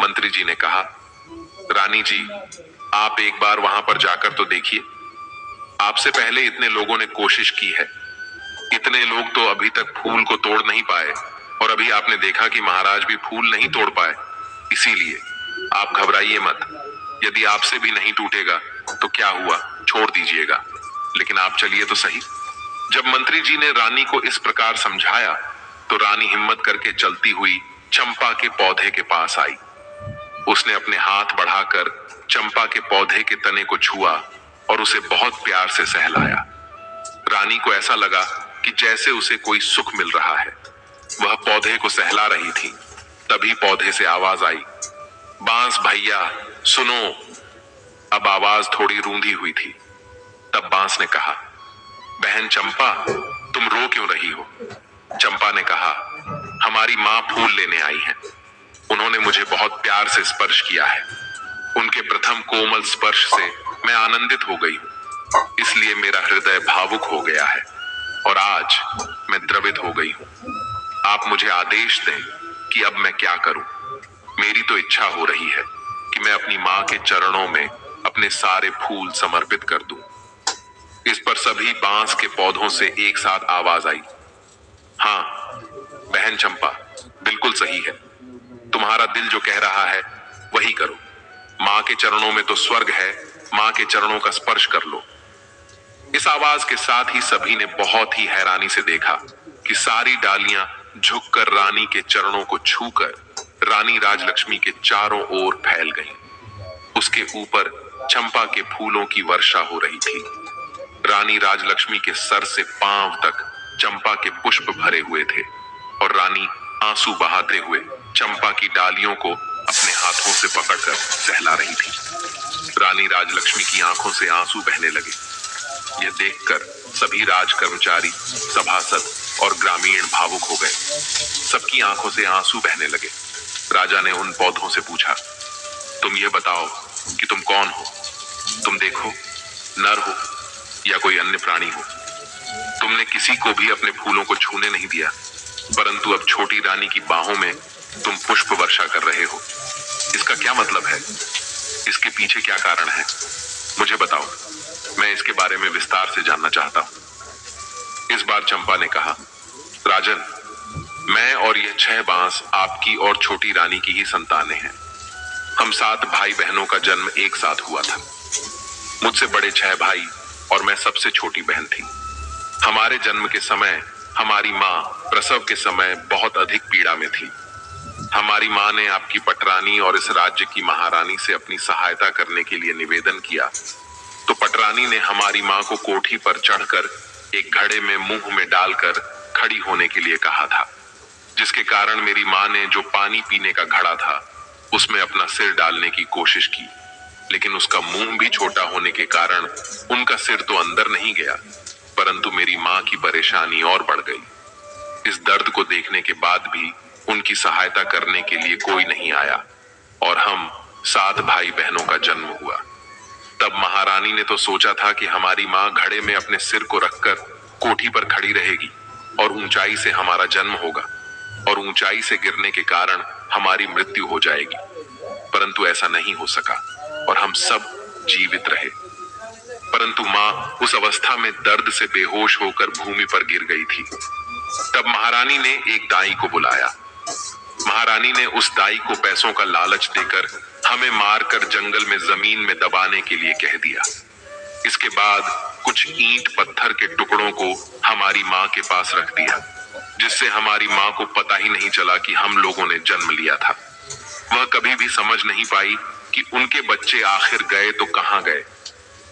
मंत्री जी ने कहा, रानी जी, आप एक बार वहां पर जाकर तो देखिए। आपसे पहले इतने लोगों ने कोशिश की है, इतने लोग तो अभी तक फूल को तोड़ नहीं पाए और अभी आपने देखा कि महाराज भी फूल नहीं तोड़ पाए। इसीलिए आप घबराइए मत। यदि आपसे भी नहीं टूटेगा तो क्या हुआ, छोड़ दीजिएगा, लेकिन आप चलिए तो सही। जब मंत्री जी ने रानी को इस प्रकार समझाया तो रानी हिम्मत करके चलती हुई चंपा के पौधे के पास आई। उसने अपने हाथ बढ़ाकर चंपा के पौधे के तने को छुआ और उसे बहुत प्यार से सहलाया। रानी को ऐसा लगा कि जैसे उसे कोई सुख मिल रहा है। वह पौधे को सहला रही थी, तभी पौधे से आवाज आई, बांस भैया सुनो। अब आवाज थोड़ी रूंधी हुई थी। तब बांस ने कहा, बहन चंपा, तुम रो क्यों रही हो? चंपा ने कहा, हमारी माँ फूल लेने आई हैं। उन्होंने मुझे बहुत प्यार से स्पर्श किया है। उनके प्रथम कोमल स्पर्श से मैं आनंदित हो गई हूँ, इसलिए मेरा हृदय भावुक हो गया है और आज मैं द्रवित हो गई हूँ। आप मुझे आदेश दें कि अब मैं क्या करूं। मेरी तो इच्छा हो रही है कि मैं अपनी माँ के चरणों में अपने सारे फूल समर्पित कर दूं। इस पर सभी बांस के पौधों से एक साथ आवाज आई, हाँ बहन चंपा, बिल्कुल सही है। तुम्हारा दिल जो कह रहा है वही करो। माँ के चरणों में तो स्वर्ग है, माँ के चरणों का स्पर्श कर लो। इस आवाज के साथ ही सभी ने बहुत ही हैरानी से देखा कि सारी डालियां झुककर रानी के चरणों को छूकर रानी राजलक्ष्मी के चारों ओर फैल गईं। उसके ऊपर चंपा के फूलों की वर्षा हो रही थी। रानी राजलक्ष्मी के सर से पांव तक चंपा के पुष्प भरे हुए थे और रानी आंसू बहाते हुए चंपा की डालियों को अपने हाथों से पकड़कर सहला रही थी। रानी राजलक्ष्मी की आंखों से आंसू बहने लगे। यह देखकर सभी राज कर्मचारी, सभासद और ग्रामीण भावुक हो गए। सबकी आंखों से आंसू बहने लगे। राजा ने उन पौधों से पूछा, तुम ये बताओ कि तुम कौन हो? तुम देखो, नर हो या कोई अन्य प्राणी हो? तुमने किसी को भी अपने फूलों को छूने नहीं दिया, परंतु अब छोटी रानी की बाहों में तुम पुष्प वर्षा कर रहे हो। इसका क्या मतलब है? इसके पीछे क्या कारण है? मुझे बताओ, मैं इसके बारे में विस्तार से जानना चाहता हूं। इस बार चंपा ने कहा, राजन, मैं और यह 6 बांस आपकी और छोटी रानी की ही संतानें हैं। हम 7 भाई बहनों का जन्म एक साथ हुआ था। मुझसे बड़े 6 भाई और मैं सबसे छोटी बहन थी। हमारे जन्म के समय हमारी माँ प्रसव के समय बहुत अधिक पीड़ा में थी। हमारी माँ ने आपकी पटरानी और इस राज्य की महारानी से अपनी सहायता करने के लिए निवेदन किया, तो पटरानी ने हमारी माँ को कोठी पर चढ़कर एक घड़े में मुंह में डालकर खड़ी होने के लिए कहा था, जिसके कारण मेरी माँ ने जो पानी पीने का घड़ा था उसमें अपना सिर डालने की कोशिश की, लेकिन उसका मुंह भी छोटा होने के कारण उनका सिर तो अंदर नहीं गया, परंतु मेरी माँ की परेशानी और बढ़ गई। इस दर्द को देखने के बाद भी उनकी सहायता करने के लिए कोई नहीं आया और हम 7 भाई बहनों का जन्म हुआ। तब महारानी ने तो सोचा था कि हमारी माँ घड़े में अपने सिर को रखकर कोठी पर खड़ी रहेगी और ऊंचाई से हमारा जन्म होगा और ऊंचाई से गिरने के कारण हमारी मृत्यु हो जाएगी, परंतु ऐसा नहीं हो सका और हम सब जीवित रहे। परंतु माँ उस अवस्था में दर्द से बेहोश होकर भूमि पर गिर गई थी। तब महारानी ने एक दाई को बुलाया। महारानी ने उस दाई को पैसों का लालच देकर हमें मारकर जंगल में जमीन में दबाने के लिए कह दिया। इसके बाद कुछ ईंट पत्थर के टुकड़ों को हमारी माँ के पास रख दिया, जिससे हमारी माँ को पता ही नहीं चला कि हम लोगों ने जन्म लिया था। वह कभी भी समझ नहीं पाई कि उनके बच्चे आखिर गए तो कहाँ गए।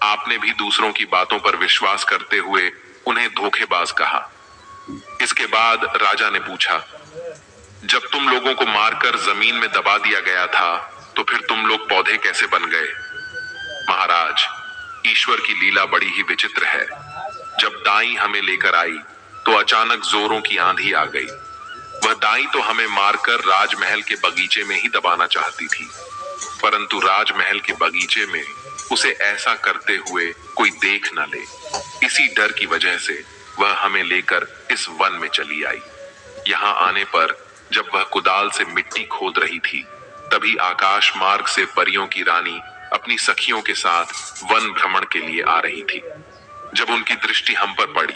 आपने भी दूसरों की बातों पर विश्वास करते हुए उन्हें धोखेबाज कहा। इसके बाद राजा ने पूछा, जब तुम लोगों को मारकर जमीन में दबा दिया गया था तो फिर तुम लोग पौधे कैसे बन गए? महाराज, ईश्वर की लीला बड़ी ही विचित्र है। जब दाई हमें लेकर आई तो अचानक जोरों की आंधी आ गई। वह दाई तो हमें मारकर राजमहल के बगीचे में ही दबाना चाहती थी, परंतु राजमहल के बगीचे में उसे ऐसा करते हुए कोई देख न ले, इसी डर की वजह से वह हमें लेकर इस वन में चली आई। यहाँ आने पर जब वह कुदाल से मिट्टी खोद रही थी, तभी आकाश मार्ग से परियों की रानी अपनी सखियों के साथ वन भ्रमण के लिए आ रही थी। जब उनकी दृष्टि हम पर पड़ी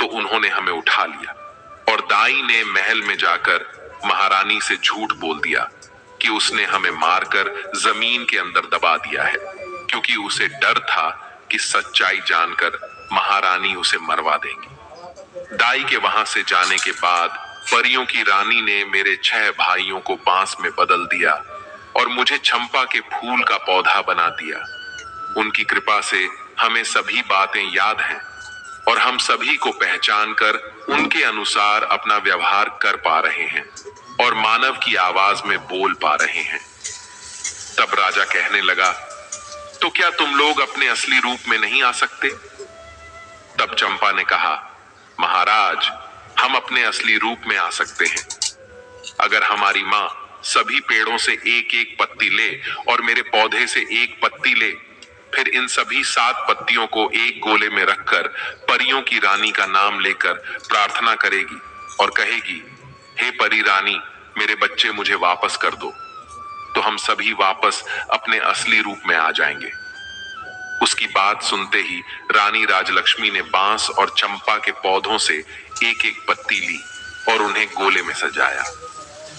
तो उन्होंने हमें उठा लिया और दाई ने महल में जाकर महारानी से झूठ बोल दिया कि उसने हमें मारकर जमीन के अंदर दबा दिया है, क्योंकि उसे डर था कि सच्चाई जानकर महारानी उसे मरवा देंगी। दाई के वहां से जाने के बाद परियों की रानी ने मेरे 6 भाइयों को बांस में बदल दिया और मुझे चंपा के फूल का पौधा बना दिया। उनकी कृपा से हमें सभी बातें याद हैं और हम सभी को पहचान कर उनके अनुसार अपना व्यवहार कर पा रहे हैं और मानव की आवाज में बोल पा रहे हैं। तब राजा कहने लगा, तो क्या तुम लोग अपने असली रूप में नहीं आ सकते? तब चंपा ने कहा, महाराज, हम अपने असली रूप में आ सकते हैं। अगर हमारी माँ सभी पेड़ों से एक एक पत्ती ले और मेरे पौधे से एक पत्ती ले, फिर इन सभी 7 पत्तियों को एक गोले में रखकर परियों की रानी का नाम लेकर प्रार्थना करेगी और कहेगी, हे परी रानी, मेरे बच्चे मुझे वापस कर दो, तो हम सभी वापस अपने असली रूप में आ जाएंगे। उसकी बात सुनते ही रानी राजलक्ष्मी ने बांस और चंपा के पौधों से एक एक पत्ती ली और उन्हें गोले में सजाया।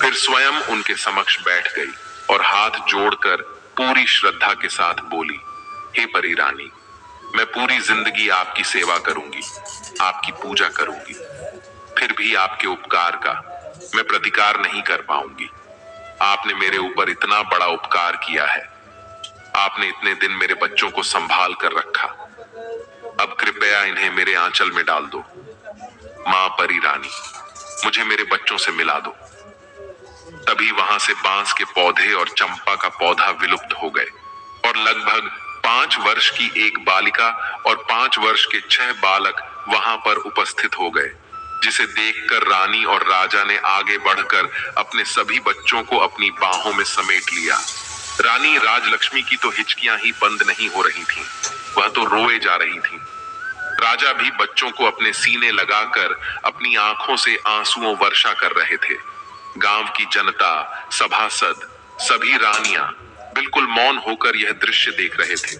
फिर स्वयं उनके समक्ष बैठ गई और हाथ जोड़कर पूरी श्रद्धा के साथ बोली, हे परी रानी, मैं पूरी जिंदगी आपकी सेवा करूंगी, आपकी पूजा करूंगी, फिर भी आपके उपकार का मैं प्रतिकार नहीं कर पाऊंगी। आपने मेरे ऊपर इतना बड़ा उपकार किया है, आपने इतने दिन मेरे बच्चों को संभाल कर रखा, अब कृपया इन्हें मेरे आंचल में डाल दो। मां परी रानी, मुझे मेरे बच्चों से मिला दो। तभी वहां से बांस के पौधे और चंपा का पौधा विलुप्त हो गए और लगभग 5 वर्ष की एक बालिका और 5 वर्ष के 6 बालक वहां पर उपस्थित हो गए, जिसे देखकर रानी और राजा ने आगे बढ़कर अपने सभी बच्चों को अपनी बाहों में समेट लिया। रानी राजलक्ष्मी की तो हिचकियां ही बंद नहीं हो रही थीं, वह तो रोए जा रही थीं। राजा भी बच्चों को अपने सीने लगाकर अपनी आंखों से आंसुओं वर्षा कर रहे थे। गांव की जनता, सभासद, सभी रानियां बिल्कुल मौन होकर यह दृश्य देख रहे थे।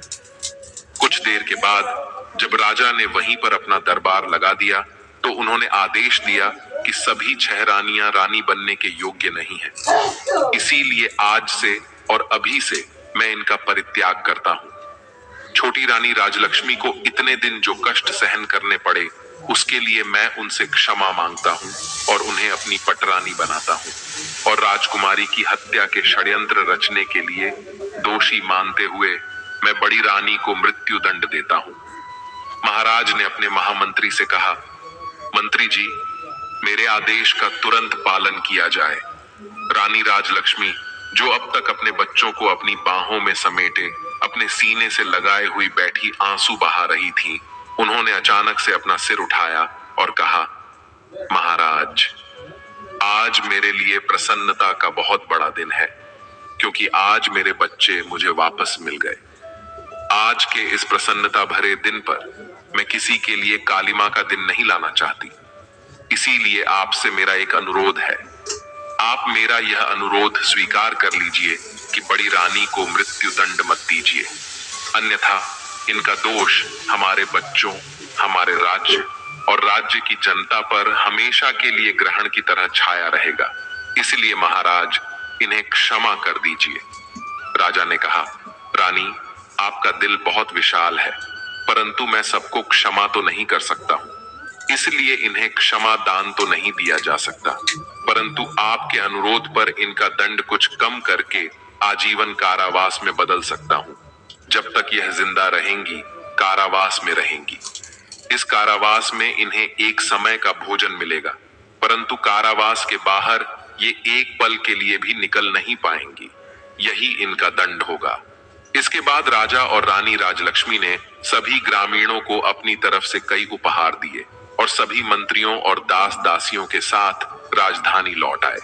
कुछ देर के बाद जब राजा ने वहीं पर अपना दरबार लगा दिया, तो उन्होंने आदेश दिया कि सभी 6 रानियां रानी बनने के योग्य नहीं हैं। इसीलिए आज से और अभी से मैं इनका परित्याग करता हूं। छोटी रानी राजलक्ष्मी को इतने दिन जो कष्ट सहन करने पड़े, उसके लिए मैं उनसे क्षमा मांगता हूं और उन्हें अपनी पटरानी बनाता हूं और राजकुमारी की हत्या के षड्यंत्र रचने के लिए दोषी मानते हुए मैं बड़ी रानी को मृत्यु दंड देता हूं। महाराज ने अपने महामंत्री से कहा, मंत्री जी, मेरे आदेश का तुरंत पालन किया जाए। रानी राजलक्ष्मी, जो अब तक अपने बच्चों को अपनी बाहों में समेटे अपने सीने से लगाए हुई बैठी आंसू बहा रही थी, उन्होंने अचानक से अपना सिर उठाया और कहा, महाराज, आज मेरे लिए प्रसन्नता का बहुत बड़ा दिन है, क्योंकि आज मेरे बच्चे मुझे वापस मिल गए। आज के इस प्रसन्नता भरे दिन पर मैं किसी के लिए कालिमा का दिन नहीं लाना चाहती। इसीलिए आपसे मेरा एक अनुरोध है, आप मेरा यह अनुरोध स्वीकार कर लीजिए कि बड़ी रानी को मृत्यु दंड मत दीजिए, अन्यथा इनका दोष हमारे बच्चों, हमारे राज्य और राज्य की जनता पर हमेशा के लिए ग्रहण की तरह छाया रहेगा। इसलिए महाराज, इन्हें क्षमा कर दीजिए। राजा ने कहा, रानी, आपका दिल बहुत विशाल है, परंतु मैं सबको क्षमा तो नहीं कर सकता हूं, इसलिए इन्हें क्षमा दान तो नहीं दिया जा सकता, परंतु आपके अनुरोध पर इनका दंड कुछ कम करके आजीवन कारावास में बदल सकता हूं। जब तक यह जिंदा रहेंगी, कारावास में रहेंगी। इस कारावास में इन्हें एक समय का भोजन मिलेगा, परंतु कारावास के बाहर ये एक पल के लिए भी निकल नहीं पाएंगी। यही इनका दंड होगा। इसके बाद राजा और रानी राजलक्ष्मी ने सभी ग्रामीणों को अपनी तरफ से कई उपहार दिए और सभी मंत्रियों और दास दासियों के साथ राजधानी लौट आए।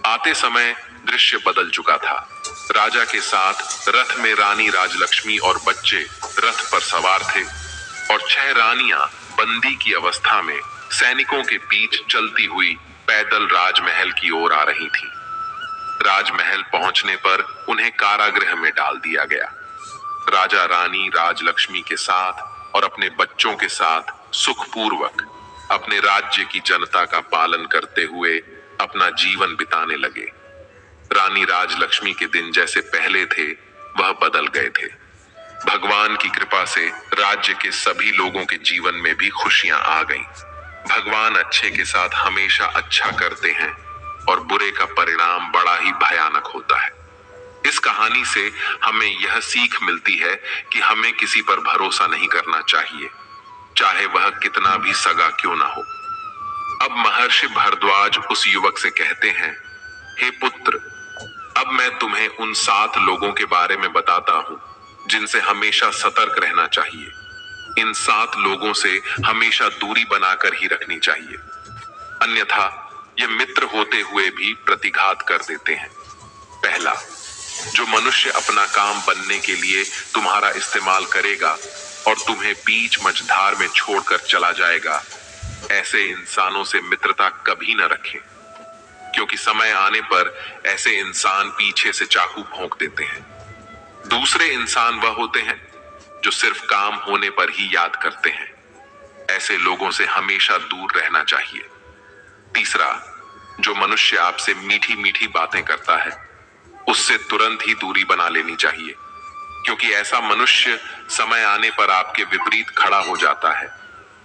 आते समय दृश्य बदल चुका था। राजा के साथ रथ में रानी राजलक्ष्मी और बच्चे रथ पर सवार थे और 6 रानियां बंदी की अवस्था में सैनिकों के बीच चलती हुई पैदल राजमहल की ओर आ रही थीं। राजमहल पहुंचने पर उन्हें कारागृह में डाल दिया गया। राजा रानी राजलक्ष्मी के साथ और अपने बच्चों के साथ सुखपूर्वक अपने राज्य की जनता का पालन करते हुए अपना जीवन बिताने लगे। रानी राजलक्ष्मी के दिन जैसे पहले थे वह बदल गए थे। भगवान की कृपा से राज्य के सभी लोगों के जीवन में भी खुशियां आ गईं। भगवान अच्छे के साथ हमेशा अच्छा करते हैं और बुरे का परिणाम बड़ा ही भयानक होता है। इस कहानी से हमें यह सीख मिलती है कि हमें किसी पर भरोसा नहीं करना चाहिए, चाहे वह कितना भी सगा क्यों ना हो। अब महर्षि भारद्वाज उस युवक से कहते हैं, हे पुत्र, अब मैं तुम्हें उन 7 लोगों के बारे में बताता हूं जिनसे हमेशा सतर्क रहना चाहिए। इन 7 लोगों से हमेशा दूरी बनाकर ही रखनी चाहिए, अन्यथा ये मित्र होते हुए भी प्रतिघात कर देते हैं। पहला, जो मनुष्य अपना काम बनने के लिए तुम्हारा इस्तेमाल करेगा और तुम्हें बीच मझधार में छोड़कर चला जाएगा, ऐसे इंसानों से मित्रता कभी न रखें, क्योंकि समय आने पर ऐसे इंसान पीछे से चाकू भोंक देते हैं। दूसरे इंसान वह होते हैं जो सिर्फ काम होने पर ही याद करते हैं। ऐसे लोगों से हमेशा दूर रहना चाहिए। तीसरा, जो मनुष्य आपसे मीठी मीठी बातें करता है उससे तुरंत ही दूरी बना लेनी चाहिए, क्योंकि ऐसा मनुष्य समय आने पर आपके विपरीत खड़ा हो जाता है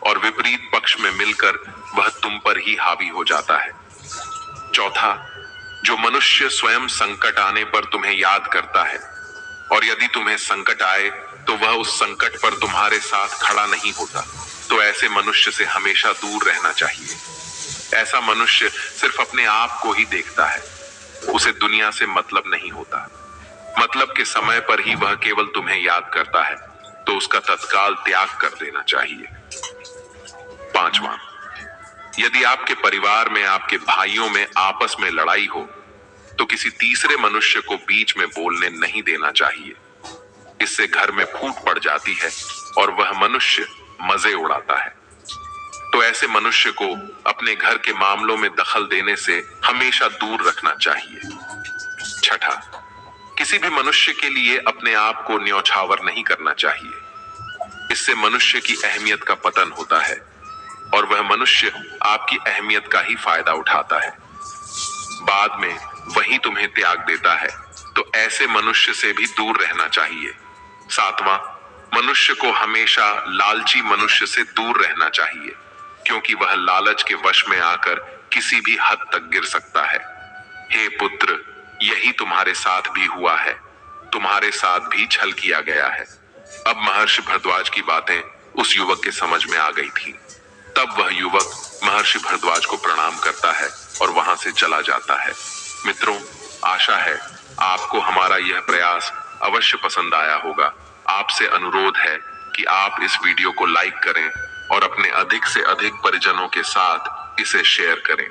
और विपरीत पक्ष में मिलकर वह तुम पर ही हावी हो जाता है। चौथा, जो मनुष्य स्वयं संकट आने पर तुम्हें याद करता है और यदि तुम्हें संकट आए तो वह उस संकट पर तुम्हारे साथ खड़ा नहीं होता, तो ऐसे मनुष्य से हमेशा दूर रहना चाहिए। ऐसा मनुष्य सिर्फ अपने आप को ही देखता है, उसे दुनिया से मतलब नहीं होता। मतलब के समय पर ही वह केवल तुम्हें याद करता है, तो उसका तत्काल त्याग कर देना चाहिए। पांचवा, यदि आपके परिवार में, आपके भाइयों में आपस में लड़ाई हो तो किसी तीसरे मनुष्य को बीच में बोलने नहीं देना चाहिए। इससे घर में फूट पड़ जाती है और वह मनुष्य मजे उड़ाता है। तो ऐसे मनुष्य को अपने घर के मामलों में दखल देने से हमेशा दूर रखना चाहिए। छठा, किसी भी मनुष्य के लिए अपने आप को न्यौछावर नहीं करना चाहिए। इससे मनुष्य की अहमियत का पतन होता है और वह मनुष्य आपकी अहमियत का ही फायदा उठाता है, बाद में वही तुम्हें त्याग देता है। तो ऐसे मनुष्य से भी दूर रहना चाहिए। सातवां, मनुष्य को हमेशा लालची मनुष्य से दूर रहना चाहिए, क्योंकि वह लालच के वश में आकर किसी भी हद तक गिर सकता है। हे पुत्र, यही तुम्हारे साथ भी हुआ है, तुम्हारे साथ भी छल किया गया है। अब महर्षि भारद्वाज की बातें उस युवक के समझ में आ गई थी। तब वह युवक महर्षि भारद्वाज को प्रणाम करता है और वहां से चला जाता है। मित्रों, आशा है आपको हमारा यह प्रयास अवश्य पसंद आया होगा। आपसे अनुरोध है कि आप इस वीडियो को लाइक करें और अपने अधिक से अधिक परिजनों के साथ इसे शेयर करें।